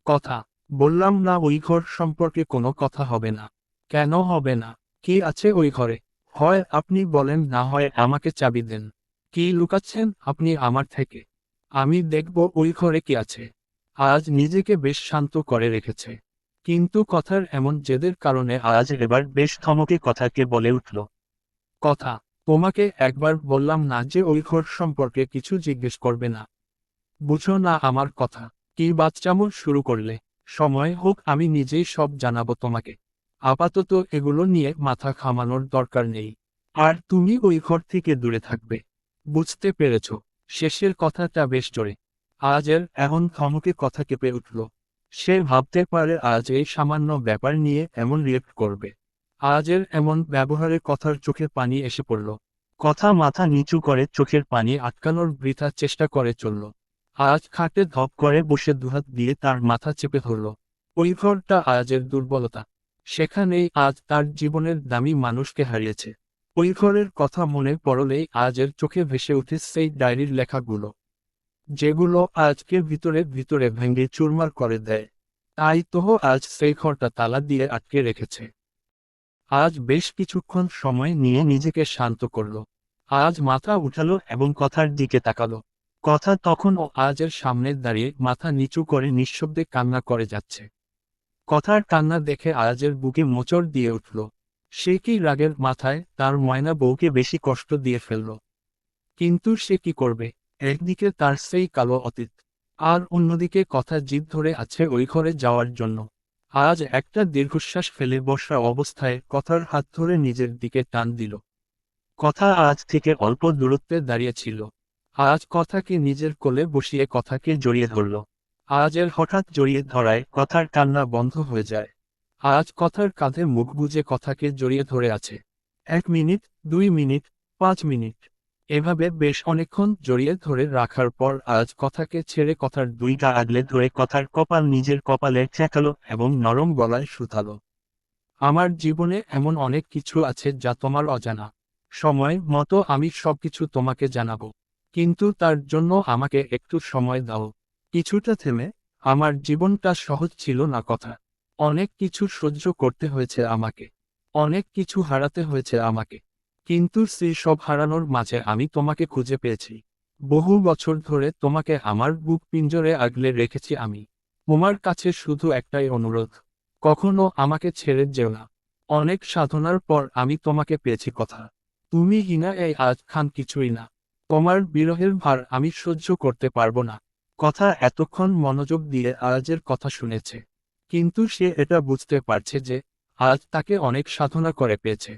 A: কথা, বললাম না ওই ঘর সম্পর্কে কোনো কথা হবে না। কেন হবে না? কি আছে ওই ঘরে? হয় আপনি বলেন, না হয় আমাকে চাবি দেন। কি লুকাচ্ছেন আপনি আমার থেকে? আমি দেখব ওই ঘরে কি আছে। আজ নিজেকে বেশ শান্ত করে রেখেছে, কিন্তু কথার এমন জেদের কারণে আজ এবার বেশ ধমকে কথাকে বলে উঠল, কথা, তোমাকে একবার বললাম না যে ওই ঘর সম্পর্কে কিছু জিজ্ঞেস করবে না? বুঝো না আমার কথা? কি বাচ্চামো শুরু করলে? সময় হোক আমি নিজেই সব জানাবো তোমাকে, আপাতত এগুলো নিয়ে মাথা ঘামানোর দরকার নেই। আর তুমি ওই ঘর থেকে দূরে থাকবে, বুঝতে পেরেছ? শেষের কথাটা বেশ জোরে। আজের এমন ধমকে কথা কেঁপে উঠল। সে ভাবতে পারে আজ এই সামান্য ব্যাপার নিয়ে এমন রিয়েক্ট করবে। আজের এমন ব্যবহারে কথার চোখে পানি এসে পড়ল। কথা মাথা নিচু করে চোখের পানি আটকানোর বৃথা চেষ্টা করে চলল। আজ খাটে ধপ করে বসে দুহাত দিয়ে তার মাথা চেপে ধরল। ওই ঘরটা আজের দুর্বলতা, সেখানেই আজ তার জীবনের দামি মানুষকে হারিয়েছে। ওই ঘরের কথা মনে পড়লেই আজের চোখে ভেসে উঠে সেই ডায়েরির লেখাগুলো, যেগুলো আজকে ভিতরে ভিতরে ভেঙে চুরমার করে দেয়। তাই তো আজ সেই ঘরটা তালা দিয়ে আটকে রেখেছে। আজ বেশ কিছুক্ষণ সময় নিয়ে নিজেকে শান্ত করল। আজ মাথা উঠালো এবং কথার দিকে তাকালো। কথা তখনও আজের সামনে দাঁড়িয়ে মাথা নিচু করে নিঃশব্দে কান্না করে যাচ্ছে। কথার কান্না দেখে আয়াজের বুকে মোচড় দিয়ে উঠল। সে কি রাগের মাথায় তার ময়না বউকে বেশি কষ্ট দিয়ে ফেলল? কিন্তু সে কি করবে? একদিকে তার সেই কালো অতীত, আর অন্যদিকে কথা জিদ ধরে আছে ওই ঘরে যাওয়ার জন্য। আজ একটা দীর্ঘশ্বাস ফেলে বসা অবস্থায় কথার হাত ধরে নিজের দিকে টান দিল। কথা আজ থেকে অল্প দূরত্বে দাঁড়িয়েছিল। আজ কথাকে নিজের কোলে বসিয়ে কথাকে জড়িয়ে ধরল। আজের হঠাৎ জড়িয়ে ধরায় কথার কান্না বন্ধ হয়ে যায়। আজ কথার কাঁধে মুখ গুজে কথাকে জড়িয়ে ধরে আছে। 1 মিনিট, 2 মিনিট, 5 মিনিট, এভাবে বেশ অনেকক্ষণ জড়িয়ে ধরে রাখার পর আজ কথাকে ছেড়ে কথার দুই গা আগলে ধরে কথার কপাল নিজের কপালে ঠেকালো এবং নরম গলায় শুধালো, আমার জীবনে এমন অনেক কিছু আছে যা তোমার অজানা। সময় মতো আমি সবকিছু তোমাকে জানাবো, কিন্তু তার জন্য আমাকে একটু সময় দাও। কিছুটা থেমে, আমার জীবনটা সহজ ছিল না কথা। অনেক কিছু সহ্য করতে হয়েছে আমাকে, অনেক কিছু হারাতে হয়েছে আমাকে, কিন্তু সেই সব হারানোর মাঝে আমি তোমাকে খুঁজে পেয়েছি। বহু বছর ধরে তোমাকে আমার বুক পিঞ্জরে আগলে রেখেছি আমি। তোমার কাছে শুধু একটাই অনুরোধ, কখনো আমাকে ছেড়ে যেও না। অনেক সাধনার পর আমি তোমাকে পেয়েছি কথা। তুমি হিনা এই আজ খান কিছুই না। তোমার বিরহের ভার আমি সহ্য করতে পারবো না। কথা এতক্ষণ মনোযোগ দিয়ে আজের কথা শুনেছে, কিন্তু সে এটা বুঝতে পারছে যে আজ তাকে অনেক সাধনা করে পেয়েছে।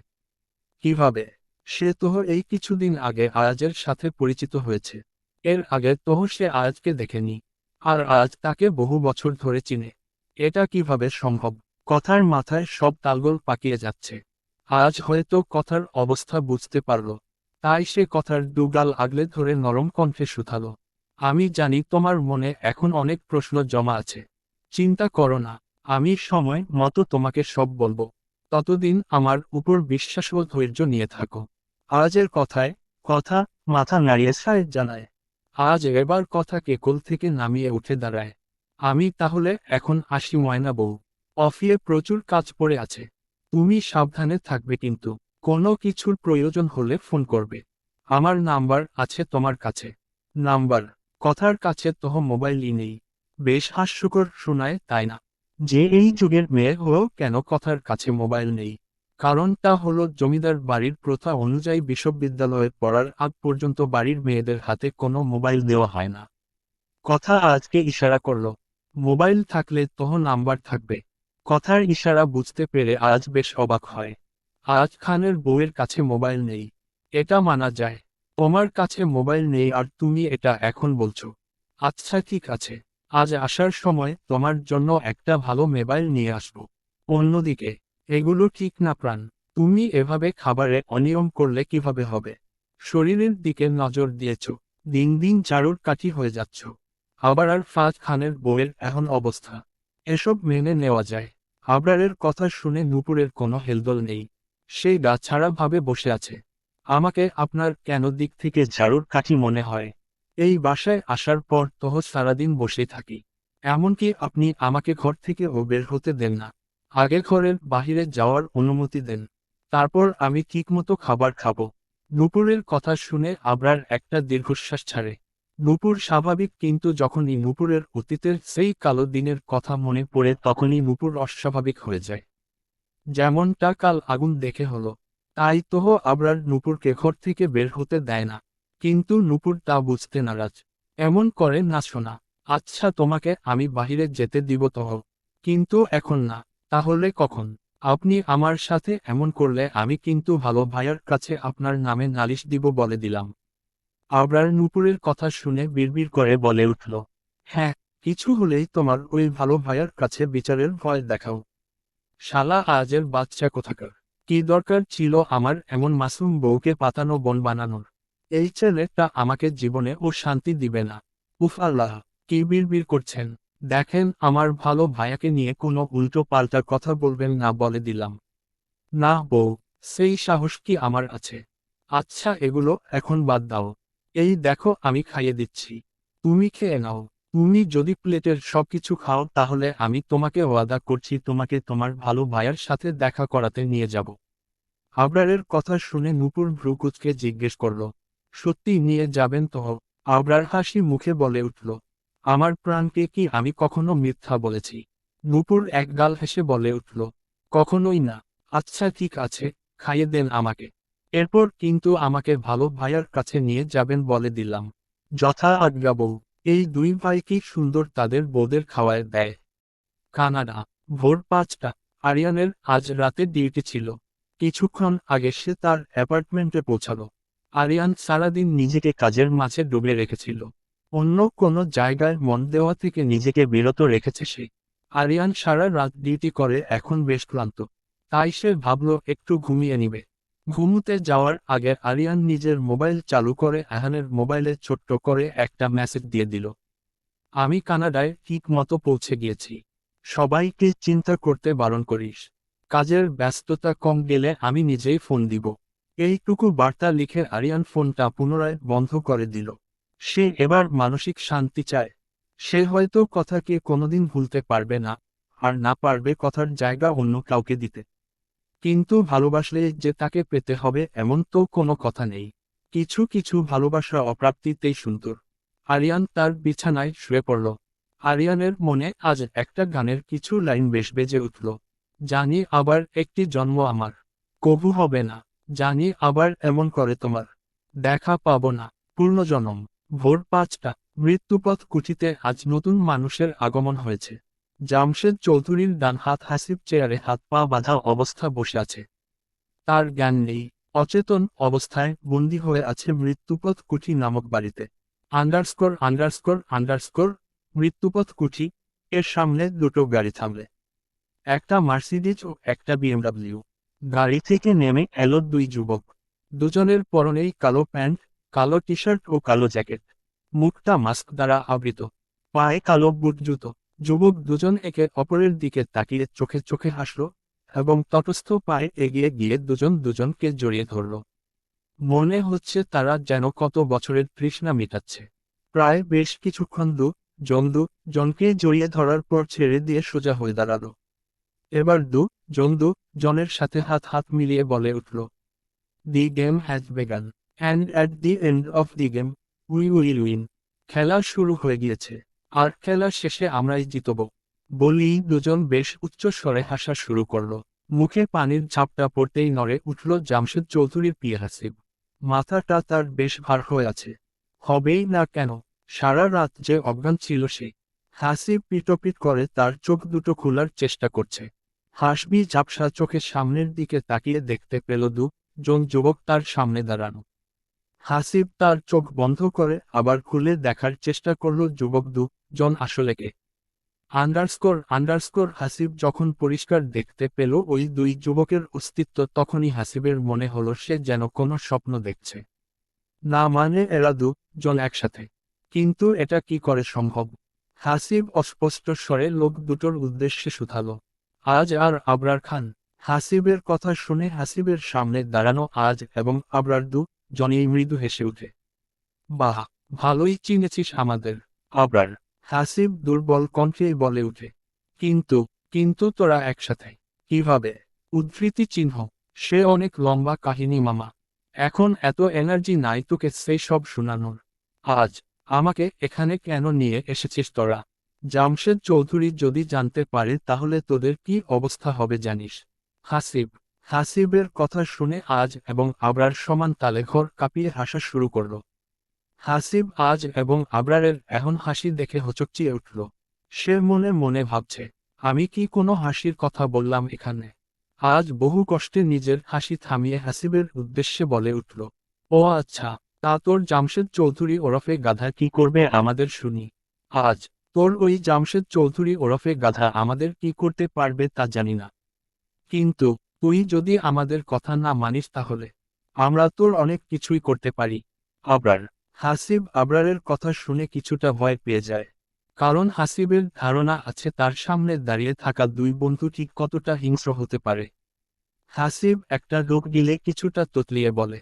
A: কিভাবে? সে তো এই কিছুদিন আগে আয়াজের সাথে পরিচিত হয়েছে। এর আগে তো সে আয়াজকে দেখেনি, আর আজ তাকে বহু বছর ধরে চিনে। এটা কিভাবে সম্ভব? কথার মাথায় সব তালগোল পাকিয়ে যাচ্ছে। আজ হয়তো কথার অবস্থা বুঝতে পারল, তাই সে কথার দুগাল আগলে ধরে নরম কণ্ঠে শুধালো, আমি জানি তোমার মনে এখন অনেক প্রশ্ন জমা আছে। চিন্তা করো না, আমি সময় মতো তোমাকে সব বলবো। ততদিন আমার উপর বিশ্বাস ও ধৈর্য নিয়ে থাকো। আজের কথায় কথা মাথা নাড়িয়ে সাহেব জানায়। আজ এবার কথাকে কোল থেকে নামিয়ে উঠে দাঁড়ায়। আমি তাহলে এখন আসি ময়না বউ। অফিসে প্রচুর কাজ পড়ে আছে। তুমি সাবধানে থাকবে কিন্তু। কোনো কিছুর প্রয়োজন হলে ফোন করবে। আমার নাম্বার আছে তোমার কাছে। নাম্বার? কথার কাছে তো মোবাইলই নেই। বেশ হাস্যকর শোনায়, তাই না? যে এই যুগের মেয়ে হয়েও কেন কথার কাছে মোবাইল নেই? কারণটা হলো জমিদার বাড়ির প্রথা অনুযায়ী বিশ্ববিদ্যালয়ে পড়ার আগ পর্যন্ত বাড়ির মেয়েদের হাতে কোনো মোবাইল দেওয়া হয় না। কথা আজকে ইশারা করলো, মোবাইল থাকলে তো নাম্বার থাকবে। কথার ইশারা বুঝতে পেরে আজ বেশ অবাক হয়। আজ খানের বউয়ের কাছে মোবাইল নেই, এটা মানা যায়। তোমার কাছে মোবাইল নেই আর তুমি এটা এখন বলছো? আচ্ছা ঠিক আছে, আজ আসার সময় তোমার জন্য একটা ভালো মোবাইল নিয়ে আসবো। অন্যদিকে, এগুলো ঠিক না প্রাণ। তুমি এভাবে খাবারে অনিয়ম করলে কিভাবে হবে? শরীরের দিকে নজর দিয়েছ, দিন দিন চারুর কাঠি হয়ে যাচ্ছ। আবার আর ফাজ খানের বউয়ের এখন অবস্থা, এসব মেনে নেওয়া যায়? আবরারের কথা শুনে নূপুরের কোনো হেলদোল নেই। সেই গা ছাড়া ভাবে বসে আছে। আমাকে আপনার কেন দিক থেকে ঝাড়ুর কাঠি মনে হয়? এই বাসায় আসার পর তো সারাদিন বসেই থাকি। এমনকি আপনি আমাকে ঘর থেকে বের হতে দেন না। আগে ঘরের বাহিরে যাওয়ার অনুমতি দেন, তারপর আমি ঠিকমতো খাবার খাবো। নূপুরের কথা শুনে আবরার একটা দীর্ঘশ্বাস ছাড়ে। নূপুর স্বাভাবিক, কিন্তু যখনই নূপুরের অতীতের সেই কালো দিনের কথা মনে পড়ে তখনই নূপুর অস্বাভাবিক হয়ে যায়। যেমনটা কাল আগুন দেখে হলো, তাই তো আবরার নূপুরকে ঘর থেকে বের হতে দেয় না। কিন্তু নূপুর তা বুঝতে নারাজ। এমন করে না শোনা, আচ্ছা তোমাকে আমি বাহিরে যেতে দিব তো, কিন্তু এখন না। তাহলে কখন? আপনি আমার সাথে এমন করলে আমি কিন্তু ভালো ভাইয়ার কাছে আপনার নামে নালিশ দিব বলে দিলাম। আবরার নূপুরের কথা শুনে বিড়বিড় করে বলে উঠল, হ্যাঁ, কিছু হলেই তোমার ওই ভালো ভাইয়ার কাছে বিচারের ভয় দেখাও। শালা আজের বাচ্চা কোথাকার! কি দরকার ছিল আমার এমন মাসুম বউকে পাতানো বন বানানোর? এই ছেলেটা আমাকে জীবনে ও শান্তি দিবে না। উফ আল্লাহ, কি বিড়বিড় করছেন? দেখেন আমার ভালো ভাইয়াকে নিয়ে কোনো উল্টো পাল্টা কথা বলবেন না বলে দিলাম। না বউ, সেই সাহস কি আমার আছে? আচ্ছা এগুলো এখন বাদ দাও। এই দেখো আমি খাইয়ে দিচ্ছি, তুমি খেয়ে নাও। তুমি যদি প্লেটের সবকিছু খাও তাহলে আমি তোমাকে ওয়াদা করছি তোমাকে তোমার ভালো ভাইয়ের সাথে দেখা করাতে নিয়ে যাব। আবরারের কথা শুনে নূপুর ভ্রু কুঁচকে জিজ্ঞেস করল, সত্যি নিয়ে যাবেন তো? আবরার হাসি মুখে বলে উঠল, আমার প্রাণকে কি আমি কখনো মিথ্যা বলেছি? নূপুর একগাল হেসে বলে উঠল, কখনোই না। আচ্ছা ঠিক আছে, খাইয়ে দেন আমাকে। এরপর কিন্তু আমাকে ভালো ভাইয়ার কাছে নিয়ে যাবেন বলে দিলাম। যথা আজ্ঞা বউ। এই দুই ভাই কি সুন্দর তাদের বউদের খাওয়ায় দেয়। কানাডা। ভোর 5টা। আরিয়ানের আজ রাতে ডিউটি ছিল। কিছুক্ষণ আগে সে তার অ্যাপার্টমেন্টে পৌঁছালো। আরিয়ান সারাদিন নিজেকে কাজের মাঝে ডুবে রেখেছিল। অন্য কোনো জায়গায় মন দেওয়া থেকে নিজেকে বিরত রেখেছে সে। আরিয়ান সারা রাত ডিউটি করে এখন বেশ ক্লান্ত। তাই সে ভাবল একটু ঘুমিয়ে নিবে। ঘুমুতে যাওয়ার আগে আরিয়ান নিজের মোবাইল চালু করে আহানের মোবাইলে ছোট্ট করে একটা মেসেজ দিয়ে দিল, আমি কানাডায় ঠিক মতো পৌঁছে গিয়েছি। সবাইকে চিন্তা করতে বারণ করিস। কাজের ব্যস্ততা কম গেলে আমি নিজেই ফোন দিব। এইটুকু বার্তা লিখে আরিয়ান ফোনটা পুনরায় বন্ধ করে দিল। সে এবার মানসিক শান্তি চায়। সে হয়তো কথাকে কোনোদিন ভুলতে পারবে না, আর না পারবে কথার জায়গা অন্য কাউকে দিতে। কিন্তু ভালোবাসলে যে তাকে পেতে হবে এমন তো কোনো কথা নেই। কিছু কিছু ভালোবাসা অপ্রাপ্তিতেই সুন্দর। আরিয়ান তার বিছানায় শুয়ে পড়ল। আরিয়ানের মনে আজ একটা গানের কিছু লাইন বেশ বেজে উঠল। জানি আবার একটি জন্ম আমার, কবু হবে না। জানি আবার এমন করে তোমার দেখা পাবো না, পূর্ণজনম। ভোর 5টা। মৃত্যুপথ কুঠিতে আজ নতুন মানুষের আগমন হয়েছে। জামশেদ চৌধুরীর ডান হাত হাসিব চেয়ারে হাত পা বাঁধা অবস্থা বসে আছে। তার জ্ঞান নেই, অচেতন অবস্থায় বন্দী হয়ে আছে মৃত্যুপথ কুঠি নামক বাড়িতে। আন্ডারস্কোর আন্ডারস্কোর আন্ডারস্কোর মৃত্যুপথ কুঠি। এর সামনে দুটো গাড়ি থামলে, একটা মার্সিডিজ ও একটা বিএমডব্লিউ। গাড়ি থেকে নেমে এলো দুই যুবক। দুজনের পরনেই কালো প্যান্ট, কালো টি শার্ট ও কালো জ্যাকেট। মুখটা মাস্ক দ্বারা আবৃত, পায়ে কালো বুট জুতো। যুবক দুজন একে অপরের দিকে তাকিয়ে চোখে চোখে হাসল এবং তটস্থ পায়ে এগিয়ে গিয়ে দুজন দুজনকে জড়িয়ে ধরল। মনে হচ্ছে তারা যেন কত বছরের তৃষ্ণা মেটাচ্ছে। প্রায় বেশ কিছুক্ষণ জনকে জড়িয়ে ধরার পর ছেড়ে দিয়ে সোজা হয়ে দাঁড়ালো। এবার জনের সাথে হাত হাত মিলিয়ে বলে উঠল, the game has began, and at the end of the game we will win. খেলা শুরু হয়ে গিয়েছে, আর খেলা শেষে আমরাই জিতব। বলেই দুজন বেশ উচ্চ স্বরে হাসা শুরু করল। মুখে পানির ঝাপটা পড়তেই নড়ে উঠল জামশেদ চৌধুরীর পিয়ে হাসিব। মাথাটা তার বেশ ভার হয়ে আছে। হবেই না কেন, সারা রাত যে অজ্ঞান ছিল সে। হাসিব পিটপিট করে তার চোখ দুটো খোলার চেষ্টা করছে। হাসবি ঝাপসা চোখে সামনের দিকে তাকিয়ে দেখতে পেল জন যুবক তার সামনে দাঁড়ানো। হাসিব তার চোখ বন্ধ করে আবার খুলে দেখার চেষ্টা করল যুবক জন আসলে কে। আন্ডারস্কোর হাসিব যখন পরিষ্কার দেখতে পেল ওই দুই যুবকের অস্তিত্ব, তখনই হাসিবের মনে হলো সে যেন কোনো স্বপ্ন দেখছে। না মানে এরা জন একসাথে, কিন্তু এটা কি করে সম্ভব? হাসিব অস্পষ্ট স্বরে লোক দুটোর উদ্দেশ্যে শুধালো, আজ আর আবরার খান। হাসিবের কথা শুনে হাসিবের সামনে দাঁড়ানো আজ এবং আবরার জনেই মৃদু হেসে উঠে। বাহ, ভালোই চিনেছিস আমাদের, আবরার। হাসিব দুর্বল কণ্ঠেই বলে উঠে, কিন্তু কিন্তু তোরা একসাথে কিভাবে? উদ্ধৃতি চিহ্ন। সে অনেক লম্বা কাহিনী মামা, এখন এত এনার্জি নাই তোকে সেই সব শোনানোর। আজ আমাকে এখানে কেন নিয়ে এসেছিস তোরা? জামশেদ চৌধুরী যদি জানতে পারে তাহলে তোদের কি অবস্থা হবে জানিস? হাসিবের কথা শুনে আজ এবং আবরার সমান তালে ঘর কাঁপিয়ে হাসা শুরু করল। হাসিব আজ এবং আবরারের এখন হাসি দেখে হচকচিয়ে উঠল। সে মনে মনে ভাবছে, আমি কি কোনো হাসির কথা বললাম এখানে? আজ বহু কষ্টে নিজের হাসি থামিয়ে হাসিবের উদ্দেশ্যে বলে উঠল, ও আচ্ছা, তা তোর জামশেদ চৌধুরী ওরফে গাধা কি করবে আমাদের শুনি। আজ তোর ওই জামশেদ চৌধুরী ওরফে গাধা আমাদের কি করতে পারবে তা জানি না, কিন্তু তুই যদি আমাদের কথা না মানিস তাহলে আমরা তোর অনেক কিছুই করতে পারি। আবরার। হাসিব আবরারের কথা শুনে কিছুটা ভয় পেয়ে যায়, কারণ হাসিবের ধারণা আছে তার সামনে দাঁড়িয়ে থাকা দুই বন্ধু ঠিক কতটা হিংস্র হতে পারে। হাসিব একটা লোক দিলে কিছুটা তোতলিয়ে বলে,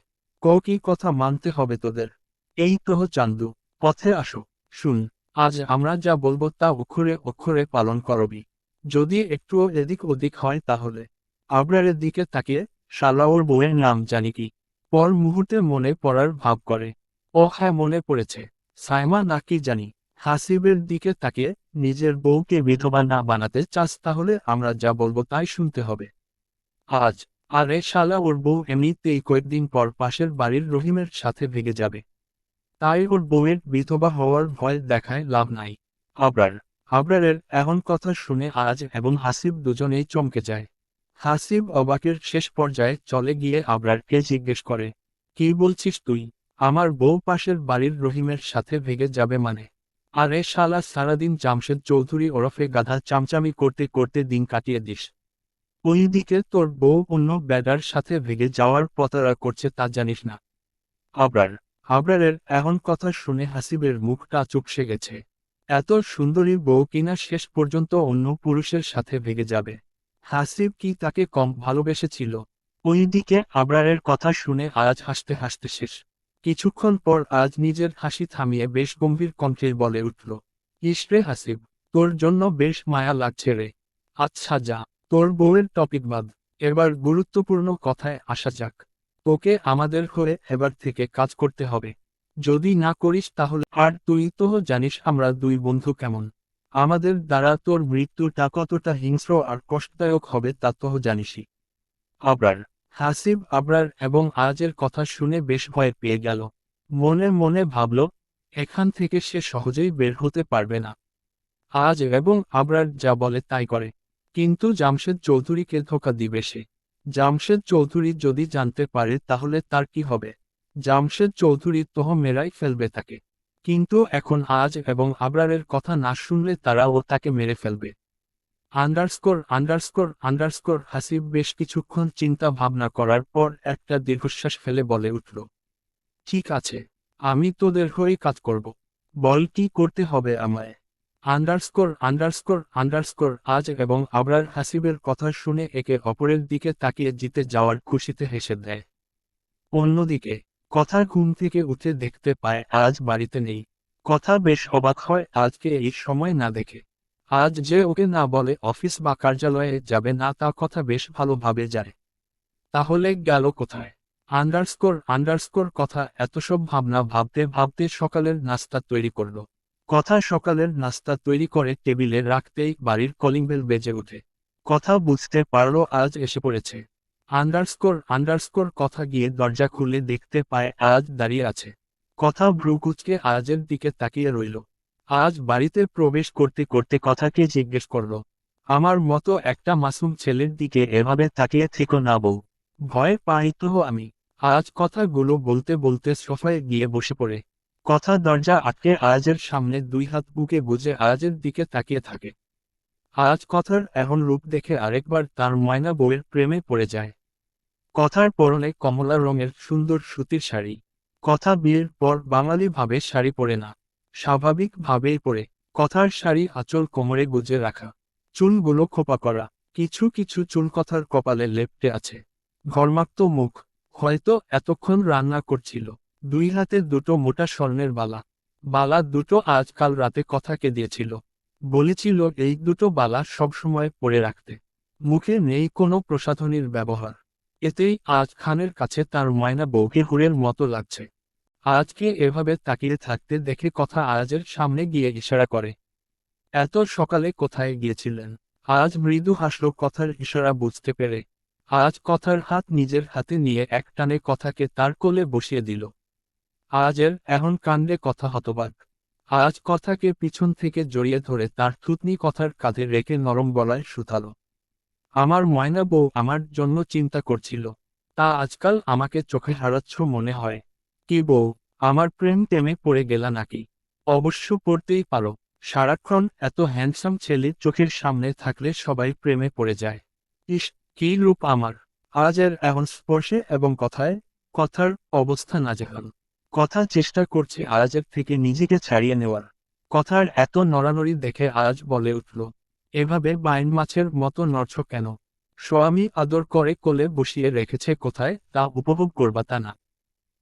A: কি কথা মানতে হবে তোদের? এই তো চান্দু, পথে আসো। শুন, আজ আমরা যা বলবো তা অক্ষরে অক্ষরে পালন করবি। যদি একটুও এদিক ওদিক হয় তাহলে। আবরারের দিকে তাকিয়ে, শালা ওর বউয়ের নাম জানি কি? পর মুহূর্তে মনে পড়ার ভাব করে, ও হ্যাঁ মনে পড়েছে, সাইমা নাকি জানি। হাসিবের দিকে তাকিয়ে, নিজের বউকে বিধবা না বানাতে চাস তাহলে আমরা যা বলবো তাই শুনতে হবে। আজ আরে শালা ওর বউ এমনিতেই কয়েকদিন পর পাশের বাড়ির রহিমের সাথে ভেগে যাবে, তাই ওর বউয়ের বিধবা হওয়ার ভয় দেখায় লাভ নাই। আবরারের এমন কথা শুনে আজ এবং হাসিব দুজনেই চমকে যায়। হাসিব অবাকের শেষ পর্যায়ে চলে গিয়ে আবরারকে জিজ্ঞেস করে, কি বলছিস তুই? আমার বউ পাশের বাড়ির রহিমের সাথে ভেগে যাবে মানে? আরে শালা সারাদিন জামশেদ চৌধুরী ওরফে গাধা চামচামি করতে করতে দিন কাটিয়ে দিস। ওইদিকে তোর বউ অন্য ব্যাডার সাথে ভেগে যাওয়ার পতারা করছে তা জানিস না? আবরারের এমন কথা শুনে হাসিবের মুখটা চুপসে গেছে। এত সুন্দরী বউ কিনা শেষ পর্যন্ত অন্য পুরুষের সাথে ভেগে যাবে? হাসিব কি তাকে কম ভালোবেসেছিল? ওইদিকে আবরারের কথা শুনে আজ হাসতে হাসতে শেষ। কিছুক্ষণ পর আজ নিজের হাসি থামিয়ে বেশ গম্ভীর কণ্ঠে বলে উঠল, ইসরে হাসিব, তোর জন্য বেশ মায়া লাগছে রে। আচ্ছা যা, তোর বউয়ের টপিক বাদ, এবার গুরুত্বপূর্ণ কথায় আসা যাক। তোকে আমাদের হয়ে এবার থেকে কাজ করতে হবে। যদি না করিস তাহলে, আর তুই তো জানিস আমরা দুই বন্ধু কেমন। আমাদের দ্বারা তোর মৃত্যুটা কতটা হিংস্র আর কষ্টদায়ক হবে তা তো জানিসই। আবরার। আবরার এবং আজের কথা শুনে বেশ ভয় পেয়ে গেল। মনে মনে ভাবল, এখান থেকে সে সহজেই বের হতে পারবে না। আজ এবং আবরার যা বলে তাই করে, কিন্তু জামশেদ চৌধুরীকে ধোঁকা দিবে সে। জামশেদ চৌধুরী যদি জানতে পারে তাহলে তার কি হবে? জামশেদ চৌধুরী মেরাই ফেলবে তাকে। কিন্তু এখন আজ এবং আবরারের কথা না শুনলে তারাও তাকে মেরে ফেলবে। হাসিব বেশ কিছুক্ষণ চিন্তা ভাবনা করার পর একটা দীর্ঘশ্বাস ফেলে বলে উঠল, ঠিক আছে, আমি তোদের হয়েই কাজ করব। বল কি করতে হবে আমায়? আন্ডারস্কোর আন্ডারস্কোর আন্ডারস্কোর আজ এবং আবরার হাসিবের কথা শুনে একে অপরের দিকে তাকিয়ে জিতে যাওয়ার খুশিতে হেসে দেয়। অন্যদিকে কথা ঘুম থেকে উঠে দেখতে পায় আজ বাড়িতে নেই। কথা বেশ অবাক হয় আজকে এই সময় না দেখে। আজ যে ওকে না বলে অফিস বা কার্যালয়ে যাবে না তা কথা বেশ ভালোভাবে যায়। তাহলে গেল কোথায়? আন্ডারস্কোর কথা এত সব ভাবনা ভাবতে ভাবতে সকালের নাস্তা তৈরি করলো। কথা সকালের নাস্তা তৈরি করে টেবিলে রাখতেই বাড়ির কলিং বেল বেজে ওঠে। কথা বুঝতে পারলো আজ এসে পড়েছে। আন্ডারস্কোর কথা গিয়ে দরজা খুলে দেখতে পায় আজ দাঁড়িয়ে আছে। কথা ভ্রু কুঁচকে আজের দিকে তাকিয়ে রইল। আজ বাড়িতে প্রবেশ করতে করতে কথাকে জিজ্ঞেস করলো, আমার মতো একটা মাসুম ছেলের দিকে এভাবে তাকিয়ে থেকো না বউ। ভয় পাই তো আমি। আজ কথাগুলো বলতে বলতে সোফায় গিয়ে বসে পড়ে। কথা দরজা আটকে আয়াজের সামনে দুই হাত বুকে গুজে আয়াজের দিকে তাকিয়ে থাকে। আজ কথার এমন রূপ দেখে আরেকবার তার ময়না বউয়ের প্রেমে পড়ে যায়। কথার পরনে কমলা রঙের সুন্দর সুতির শাড়ি। কথা বিয়ের পর বাঙালি ভাবে শাড়ি পরে না, স্বাভাবিক ভাবেই পরে। কথার শাড়ি আঁচল কোমরে গুজে রাখা, চুলগুলো খোপা করা, কিছু কিছু চুল কথার কপালে লেপ্টে আছে। ঘর্মাক্ত মুখ, হয়তো এতক্ষণ রান্না করছিল। দুই হাতে দুটো মোটা স্বর্ণের বালা। বালা দুটো আজকাল রাতে কথাকে দিয়েছিল। বলেছিল এই দুটো বালা সবসময় পরে রাখতে। মুখে নেই কোনো প্রসাধনীর ব্যবহার। এতেই আজ খানের কাছে তার ময়না বউকে হুরের মতো লাগছে। আজকে এভাবে তাকিয়ে থাকতে দেখে কথা আয়াজের সামনে গিয়ে ইশারা করে। এত সকালে কোথায় গিয়েছিলেন? আজ মৃদু হাসল কথার ইশারা বুঝতে পেরে। আজ কথার হাত নিজের হাতে নিয়ে এক টানে কথাকে তার কোলে বসিয়ে দিল। আজের এখন কাণ্ডে কথা হতবাক। আজ কথাকে পিছন থেকে জড়িয়ে ধরে তার থুতনি কথার কাঁধে রেখে নরম গলায় শুধালো, আমার ময়না বউ আমার জন্য চিন্তা করছিল। তা আজকাল আমাকে চোখে হারাচ্ছ মনে হয়। কি বউ, আমার প্রেম টেমে পড়ে গেলা নাকি? অবশ্য পড়তেই পারো। সারাক্ষণ এত হ্যান্ডসাম ছেলে চোখের সামনে থাকলে সবাই প্রেমে পড়ে যায়। ইস, কী রূপ আমার! আজের এখন স্পর্শে এবং কথায় কথার অবস্থা নাজেহাল। কথা চেষ্টা করছে আয়াজের থেকে নিজেকে ছাড়িয়ে নেওয়ার। কথার এত নড়ানড়ি দেখে আয়াজ বলে উঠল, এভাবে বাইন মাছের মতো নড়ছ কেন? স্বামী আদর করে কোলে বসিয়ে রেখেছে কোথায় তা উপভোগ করবা তা না?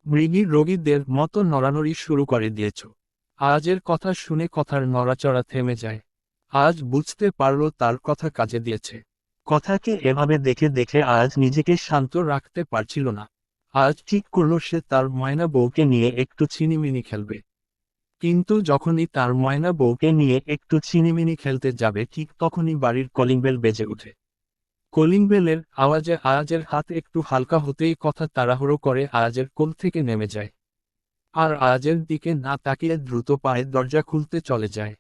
A: মৃগী রোগীদের মতো নড়ানড়ি শুরু করে দিয়েছ। আজের কথা শুনে কথার নড়াচড়া থেমে যায়। আজ বুঝতে পারল তার কথা কাজে দিয়েছে। কথাকে এভাবে দেখে দেখে আজ নিজেকে শান্ত রাখতে পারছিল না। আজ ঠিক করল সে তার ময়না বউকে নিয়ে একটু ছিনিমিনি খেলবে। কিন্তু যখনই তার ময়না বউকে নিয়ে একটু ছিনিমিনি খেলতে যাবে ঠিক তখনই বাড়ির কলিং বেল বেজে ওঠে। কলিং বেলের আওয়াজে আয়াজের হাত একটু হালকা হতেই কথা তাড়াহুড়ো করে আয়াজের কোল থেকে নেমে যায়। আর আয়াজের দিকে না তাকিয়ে দ্রুত পায়ে দরজা খুলতে চলে যায়।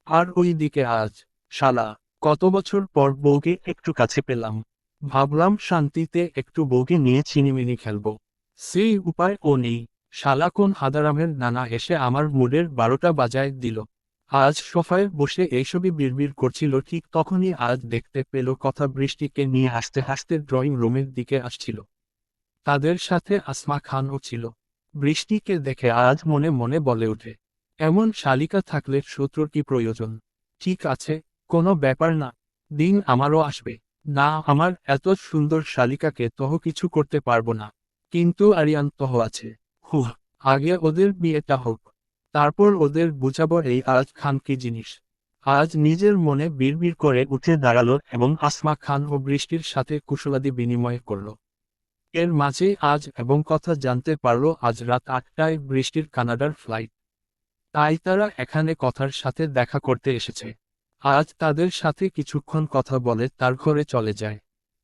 A: আর ওই দিকে আজ, শালা, কত বছর পর বউকে একটু কাছে পেলাম। ভাবলাম শান্তিতে একটু বউকে নিয়ে ছিনিমিনি খেলবো। সেই উপায় ও নেই। শালা কোন হাদারামের নানা এসে আমার মুডের 12টা বাজায় দিল। আজ সোফায় বসে এইসবই বিড়বিড় করছিল ঠিক তখনই আজ দেখতে পেল কথা বৃষ্টিকে নিয়ে হাসতে হাসতে ড্রয়িং রুমের দিকে আসছিল। তাদের সাথে আসমা খানও ছিল। বৃষ্টিকে দেখে আজ মনে মনে বলে ওঠে, এমন শালিকা থাকলে শত্রুর কি প্রয়োজন? ঠিক আছে, কোনো ব্যাপার না। দিন আমারও আসবে। না, আমার এত সুন্দর শালিকাকে তহ কিছু করতে পারবো না। কিন্তু আরিয়ান তহ আছে। হুহ, আগে ওদের বিয়েটা হোক, তারপর ওদের বুঝাবো এই আজ খান কি জিনিস। আজ নিজের মনে বিড়বিড় করে উঠে দাঁড়ালো এবং আসমা খান ও বৃষ্টির সাথে কুশলাদি বিনিময় করল। এর মাঝেই আজ এবং কথা জানতে পারল আজ রাত 8টায় বৃষ্টির কানাডার ফ্লাইট। তাই তারা এখানে কথার সাথে দেখা করতে এসেছে। আজ তাদের সাথে কিছুক্ষণ কথা বলে তার ঘরে চলে যায়।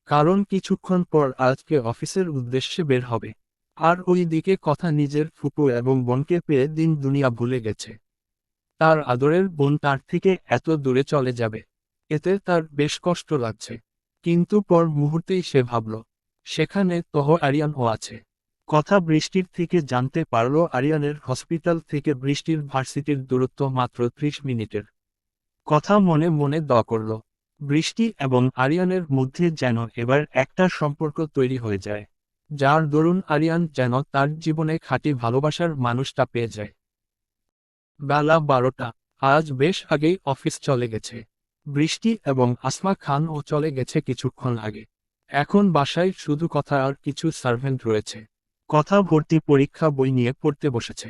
A: কারণ কিছুক্ষণ পর আজকে অফিসের উদ্দেশ্যে বের হবে। আর ওই দিকে কথা নিজের ফুপু এবং বোনকে পেয়ে দিন দুনিয়া ভুলে গেছে। তার আদরের বোন তার থেকে এত দূরে চলে যাবে, এতে তার বেশ কষ্ট লাগছে। কিন্তু পর মুহূর্তেই সে ভাবল, সেখানে তহ আরিয়ানও আছে। কথা বৃষ্টির থেকে জানতে পারল আরিয়ানের হসপিটাল থেকে বৃষ্টির ভার্সিটির দূরত্ব মাত্র 30 মিনিটের। কথা মনে মনে দোয়া করল, বৃষ্টি এবং আরিয়ানের মধ্যে যেন এবার একটা সম্পর্ক তৈরি হয়ে যায়, যার দরুন আরিয়ান যেন তার জীবনে খাঁটি ভালোবাসার মানুষটা পেয়ে যায়। বেলা 12টা। আজ বেশ আগেই অফিস চলে গেছে। বৃষ্টি এবং আসমা খানও চলে গেছে কিছুক্ষণ আগে। এখন বাসায় শুধু কথা আর কিছু সার্ভেন্ট রয়েছে। কথা ভর্তি পরীক্ষা বই নিয়ে পড়তে বসেছে।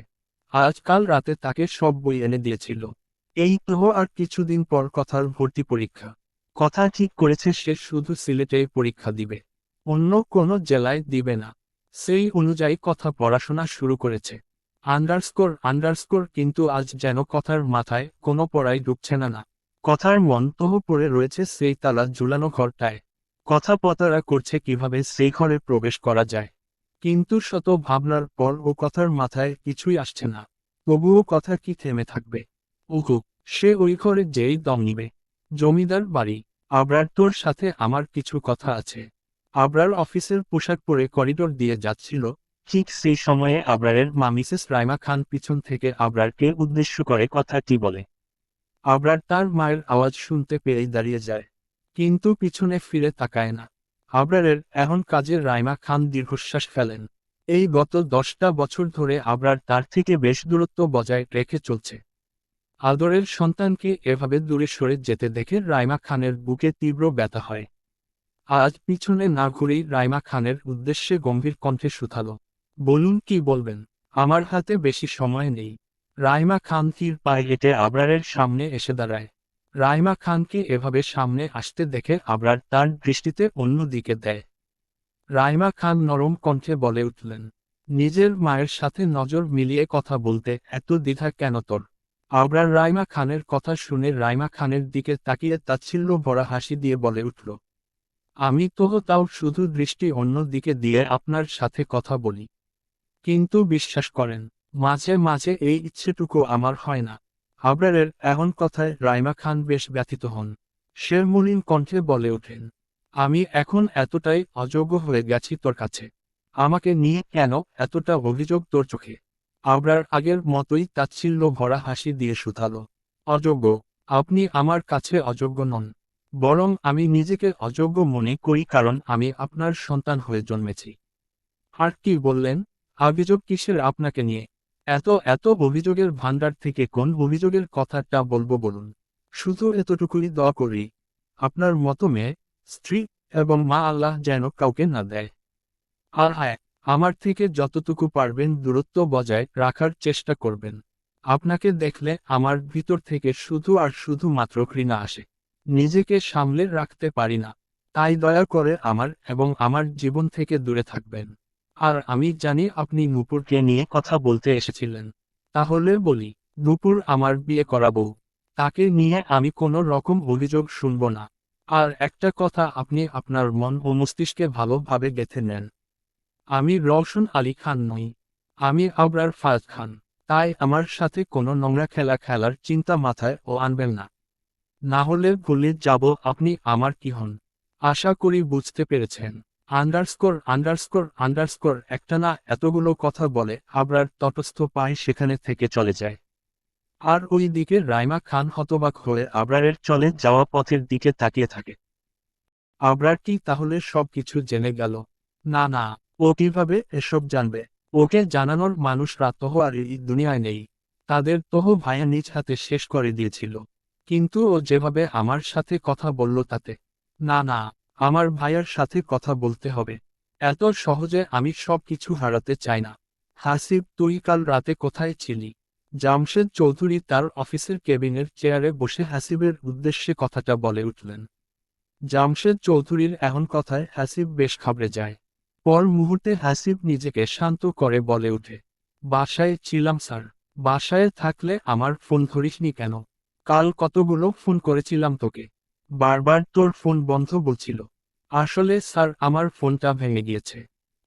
A: আজকাল রাতে তাকে সব বই এনে দিয়েছিল। এই তো আর কিছুদিন পর কথার ভর্তি পরীক্ষা। কথা ঠিক করেছে সে শুধু সিলেটেই পরীক্ষা দিবে, অন্য কোনো জেলায় দিবে না। সেই অনুযায়ী কথা পড়াশোনা শুরু করেছে। আন্ডারস্কোর কিন্তু আজ যেন কথার মাথায় কোনো পড়াই ঢুকছে না। কথার মন তবু পড়ে রয়েছে সেই তালা ঝুলানো ঘরটায়। কথা পতারা করছে কিভাবে সেই ঘরে প্রবেশ করা যায়। কিন্তু শত ভাবনার পর ও কথার মাথায় কিছুই আসছে না। তবুও কথা কি থেমে থাকবে? উহু, সে ওই ঘরে যেই দম নিবে। জমিদার বাড়ি। আবরার, তোর সাথে আমার কিছু কথা আছে। আবরার অফিসের পোশাক পরে করিডোর দিয়ে যাচ্ছিল। ঠিক সেই সময়ে আবরারের মা মিসেস রাইমা খান পিছন থেকে আবরারকে উদ্দেশ্য করে কথাটি বলে। আবরার তার মায়ের আওয়াজ শুনতে পেয়েই দাঁড়িয়ে যায়, কিন্তু পিছনে ফিরে তাকায় না। আবরারের এখন কাজে রাইমা খান দীর্ঘশ্বাস ফেলেন। এই গত 10টা বছর ধরে আবরার তার থেকে বেশ দূরত্ব বজায় রেখে চলছে। আদরের সন্তানকে এভাবে দূরে সরে যেতে দেখে রাইমা খানের বুকে তীব্র ব্যথা হয়। আজ পিছনে না ঘুরেই রাইমা খানের উদ্দেশ্যে গম্ভীর কণ্ঠে শুধালো, বলুন কি বলবেন? আমার হাতে বেশি সময় নেই। রাইমা খান ধীর পায়ে হেঁটে আবরারের সামনে এসে দাঁড়ায়। রাইমা খানকে এভাবে সামনে আসতে দেখে আবরার তার দৃষ্টিতে অন্য দিকে দেয়। রাইমা খান নরম কণ্ঠে বলে উঠলেন, নিজের মায়ের সাথে নজর মিলিয়ে কথা বলতে এত দ্বিধা কেন তোর? আবরার রাইমা খানের কথা শুনে রাইমা খানের দিকে তাকিয়ে তাচ্ছিল্য ভরা হাসি দিয়ে বলে উঠল, আমি তো তাও শুধু দৃষ্টি অন্য দিকে দিয়ে আপনার সাথে কথা বলি। কিন্তু বিশ্বাস করেন, মাঝে মাঝে এই ইচ্ছেটুকু আমার হয় না। আবরারের এমন কথায় রাইমা খান বেশ ব্যথিত হন। সে মলিন কণ্ঠে বলে ওঠেন, আমি এখন এতটাই অযোগ্য হয়ে গেছি তোর কাছে? আমাকে নিয়ে কেন এতটা অভিযোগ তোর চোখে? আবরার আগের মতোই তাচ্ছিল্য ভরা হাসি দিয়ে শুধালো, অযোগ্য? আপনি আমার কাছে অযোগ্য নন। বরং আমি নিজেকে অযোগ্য মনে করি, কারণ আমি আপনার সন্তান হয়ে জন্মেছি। আর কি বললেন? অভিযোগ কিসের আপনাকে নিয়ে? এত এত অভিযোগের ভান্ডার থেকে কোন অভিযোগের কথাটা বলবো বলুন? শুধু এতটুকুই দোয়া করি, আপনার মতো মেয়ে, স্ত্রী এবং মা আল্লাহ যেন কাউকে না দেয়। আর হ্যাঁ, আমার থেকে যতটুকু পারবেন দূরত্ব বজায় রাখার চেষ্টা করবেন। আপনাকে দেখলে আমার ভিতর থেকে শুধু আর শুধু মাত্র ঘৃণা আসে। নিজেকে সামলে রাখতে পারি না। তাই দয়া করে আমার এবং আমার জীবন থেকে দূরে থাকবেন। আর আমি জানি আপনি নূপুরকে নিয়ে কথা বলতে এসেছিলেন। তাহলে বলি, নূপুর আমার বিয়ে করা বউ। তাকে নিয়ে আমি কোনো রকম অভিযোগ শুনব না। আর একটা কথা আপনি আপনার মন ও মস্তিষ্কে ভালোভাবে গেঁথে নেন। আমি রওশন আলী খান নই। আমি আবরার ফায়াজ খান। তাই আমার সাথে কোনো নোংরা খেলা খেলার চিন্তা মাথায় ও আনবেন না। না হলে ভুলে যাব আপনি আমার কি হন। আশা করি বুঝতে পেরেছেন। আন্ডারস্কোর একটানা এতগুলো কথা বলে আবরার তটস্থ পায় সেখানে থেকে চলে যায়। আর ওই দিকে রাইমা খান হতবাক হয়ে আবরারের চলে যাওয়া পথের দিকে তাকিয়ে থাকে। আবরার কি তাহলে সবকিছু জেনে গেল? না না, ও কিভাবে এসব জানবে? ওকে জানানোর মানুষরা তহ আর এই দুনিয়ায় নেই। তাদের তহ ভাইয়া নিজ হাতে শেষ করে দিয়েছিল। কিন্তু ও যেভাবে আমার সাথে কথা বলল তাতে। না না, আমার ভাইয়ার সাথে কথা বলতে হবে। এত সহজে আমি সব কিছু হারাতে চাই না। হাসিব, তুই কাল রাতে কোথায় ছিলি? জামশেদ চৌধুরী তার অফিসের কেবিনের চেয়ারে বসে হাসিবের উদ্দেশ্যে কথাটা বলে উঠলেন। জামশেদ চৌধুরীর এমন কথায় হাসিব বেশ ঘাবড়ে যায়। পর মুহূর্তে হাসিব নিজেকে শান্ত করে বলে ওঠে, বাসায় ছিলাম স্যার। বাসায় থাকলে আমার ফোন ধরিসনি কেন? কাল কতগুলো ফোন করেছিলাম তোকে, বারবার তোর ফোন বন্ধ বলছিল। আসলে স্যার আমার ফোনটা ভেঙে গিয়েছে।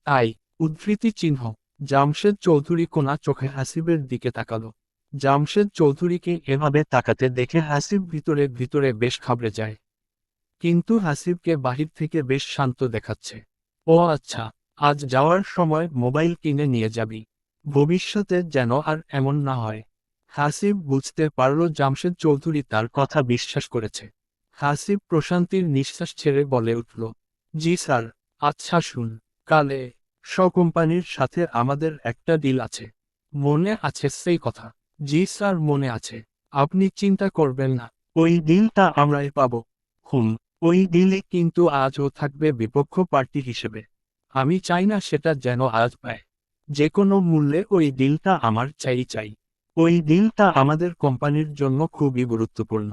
A: তাই। উদ্ধৃতি চিহ্ন। জামশেদ চৌধুরী কোনা চোখে হাসিবের দিকে তাকালো। জামশেদ চৌধুরীকে এভাবে তাকাতে দেখে হাসিব ভিতরে ভিতরে বেশ ঘাবড়ে যায়। কিন্তু হাসিবকে বাহির থেকে বেশ শান্ত দেখাচ্ছে। ও আচ্ছা, আজ যাওয়ার সময় মোবাইল কিনে নিয়ে যাবি। ভবিষ্যতে যেন আর এমন না হয়। হাসিব বুঝতে পারল জামশেদ চৌধুরী তার কথা বিশ্বাস করেছে। হাসিব প্রশান্তির নিঃশ্বাস ছেড়ে বলে উঠল, জি স্যার। আচ্ছা শুন, কালে কোম্পানির সাথে আমাদের একটা ডিল আছে। মনে আছে সেই কথা? জি স্যার, মনে আছে। আপনি চিন্তা করবেন না, ওই ডিলটা আমরাই পাবো। হুম, ওই ডিলে কিন্তু আজও থাকবে বিপক্ষ পার্টি হিসেবে। আমি চাই না সেটা যেন আজ পায়। যে কোনো মূল্যে ওই ডিলটা আমার চাই। ওই ডিলটা আমাদের কোম্পানির জন্য খুবই গুরুত্বপূর্ণ।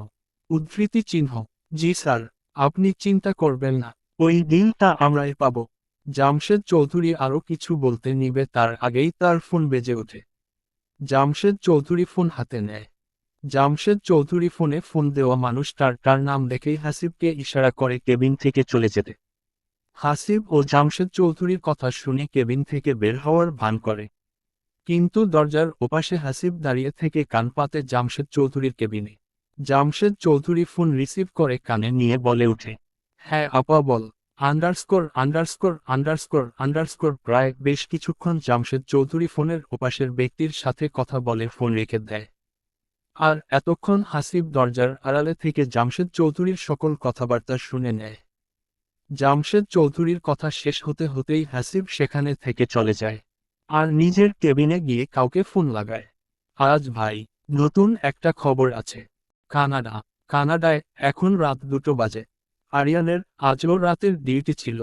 A: উদ্ধৃতি চিহ্ন। জি স্যার, আপনি চিন্তা করবেন না, ওই ডিলটা আমরাই পাবো। জামশেদ চৌধুরী আরও কিছু বলতে নিবে তার আগেই তার ফোন বেজে ওঠে। জামশেদ চৌধুরী ফোন হাতে নেয়। জামশেদ চৌধুরী ফোন দেওয়া মানুষটার নাম দেখেই হাসিবকে ইশারা করে কেবিন থেকে চলে যেতে। হাসিব ও জামশেদ চৌধুরীর কথা শুনে কেবিন থেকে বের হওয়ার ভান করে। কিন্তু দরজার ওপাশে হাসিব দাঁড়িয়ে থেকে কান পাতে জামশেদ চৌধুরীর কেবিনে। জামশেদ চৌধুরী ফোন রিসিভ করে কানে নিয়ে বলে উঠে, হ্যাঁ আপা বল। আন্ডারস্কোর। প্রায় বেশ কিছুক্ষণ জামশেদ চৌধুরী ফোনের ওপাশের ব্যক্তির সাথে কথা বলে ফোন রেখে দেয়। আর এতক্ষণ হাসিব দরজার আড়ালে থেকে জামশেদ চৌধুরীর সকল কথাবার্তা শুনে নেয়। জামশেদ চৌধুরীর কথা শেষ হতে হতেই হাসিব সেখানে থেকে চলে যায়। আর নিজের কেবিনে গিয়ে কাউকে ফোন লাগায়। আজ ভাই, নতুন একটা খবর আছে। কানাডায় এখন রাত 2টো বাজে। আরিয়ানের আজও রাতের ডিউটি ছিল।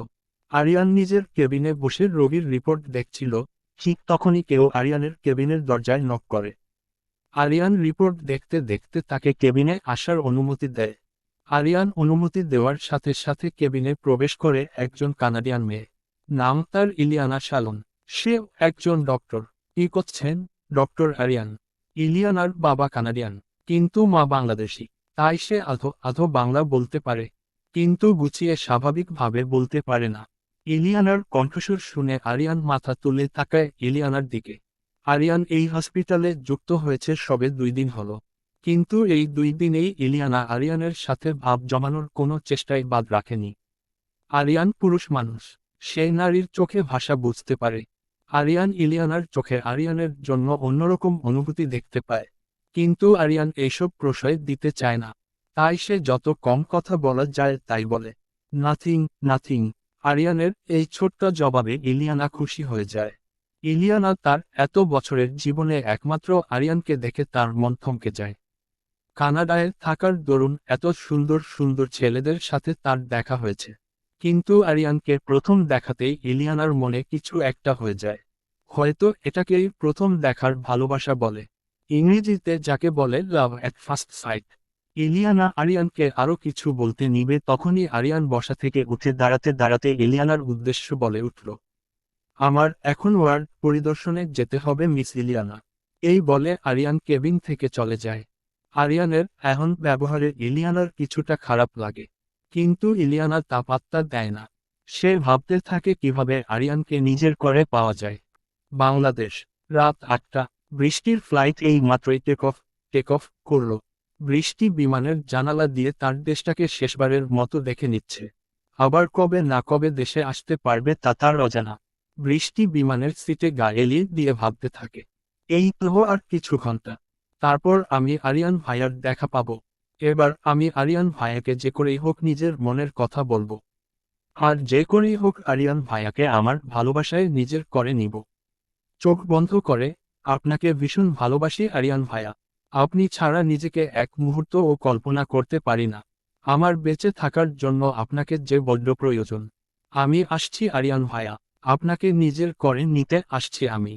A: আরিয়ান নিজের কেবিনে বসে রোগীর রিপোর্ট দেখছিল। ঠিক তখনই কেউ আরিয়ানের কেবিনের দরজায় নক করে। আরিয়ান রিপোর্ট দেখতে দেখতে তাকে কেবিনে আসার অনুমতি দেয়। আরিয়ান অনুমতি দেওয়ার সাথে সাথে কেবিনে প্রবেশ করে একজন কানাডিয়ান মেয়ে। নাম তার ইলিয়ানা শালন। সে একজন ডক্টর। কি করছেন, ডক্টর আরিয়ান? ইলিয়ানার বাবা কানাডিয়ান, কিন্তু মা বাংলাদেশি। তাই সে আধো আধো বাংলা বলতে পারে, কিন্তু গুছিয়ে স্বাভাবিকভাবে বলতে পারে না। ইলিয়ানার কণ্ঠস্বর শুনে আরিয়ান মাথা তুলে তাকায় ইলিয়ানার দিকে। আরিয়ান এই হসপিটালে যুক্ত হয়েছে সবে 2 দিন হলো। কিন্তু এই 2 দিনেই ইলিয়ানা আরিয়ানের সাথে ভাব জমানোর কোনো চেষ্টাই বাদ রাখেনি। আরিয়ান পুরুষ মানুষ, সে নারীর চোখে ভাষা বুঝতে পারে। আরিয়ান ইলিয়ানার চোখে আরিয়ানের জন্য অন্যরকম অনুভূতি দেখতে পায়। কিন্তু আরিয়ান এইসব প্রশ্রয় দিতে চায় না। তাই সে যত কম কথা বলা যায় তাই বলে, নাথিং। আরিয়ানের এই ছোট্ট জবাবে ইলিয়ানা খুশি হয়ে যায়। ইলিয়ানা তার এত বছরের জীবনে একমাত্র আরিয়ানকে দেখে তার মন থমকে যায়। কানাডায় থাকার দরুন এত সুন্দর সুন্দর ছেলেদের সাথে তার দেখা হয়েছে। কিন্তু আরিয়ানকে প্রথম দেখাতেই ইলিয়ানার মনে কিছু একটা হয়ে যায়। হয়তো এটাকেই প্রথম দেখার ভালোবাসা বলে। ইংরেজিতে যাকে বলে লাভ অ্যাট ফার্স্ট সাইট। ইলিয়ানা আরিয়ানকে আরও কিছু বলতে নিবে তখনই আরিয়ান বসা থেকে উঠে দাঁড়াতে দাঁড়াতে ইলিয়ানার উদ্দেশ্য বলে উঠল, আমার এখন ওয়ার্ড পরিদর্শনে যেতে হবে মিস ইলিয়ানা। এই বলে আরিয়ান কেবিন থেকে চলে যায়। আরিয়ানের এখন ব্যবহারে ইলিয়ানার কিছুটা খারাপ লাগে। কিন্তু ইলিয়ানা তা পাত্তা দেয় না। সে ভাবতে থাকে কিভাবে আরিয়ানকে নিজের করে পাওয়া যায়। বাংলাদেশ, রাত 8টা। বৃষ্টির ফ্লাইট এই মাত্রই টেক অফ করল। বৃষ্টি বিমানের জানালা দিয়ে তার দেশটাকে শেষবারের মতো দেখে নিচ্ছে। আবার কবে দেশে আসতে পারবে তা তার অজানা। বৃষ্টি বিমানের সিটে গা এলিয়ে দিয়ে ভাবতে থাকে, এই তো আর কিছু ঘন্টা, তারপর আমি আরিয়ান ভাইয়ার দেখা পাবো। এবার আমি আরিয়ান ভাইয়াকে যে করেই হোক নিজের মনের কথা বলবো। আর যে করেই হোক আরিয়ান ভাইয়াকে আমার ভালোবাসায় নিজের করে নিব। চোখ বন্ধ করে, আপনাকে ভীষণ ভালোবাসি আরিয়ান ভাইয়া। আপনি ছাড়া নিজেকে এক মুহূর্তও কল্পনা করতে পারি না। আমার বেঁচে থাকার জন্য আপনাকে যে বড্ড প্রয়োজন। আমি আসছি আরিয়ান ভাইয়া, আপনাকে নিজের করে নিতে আসছি আমি।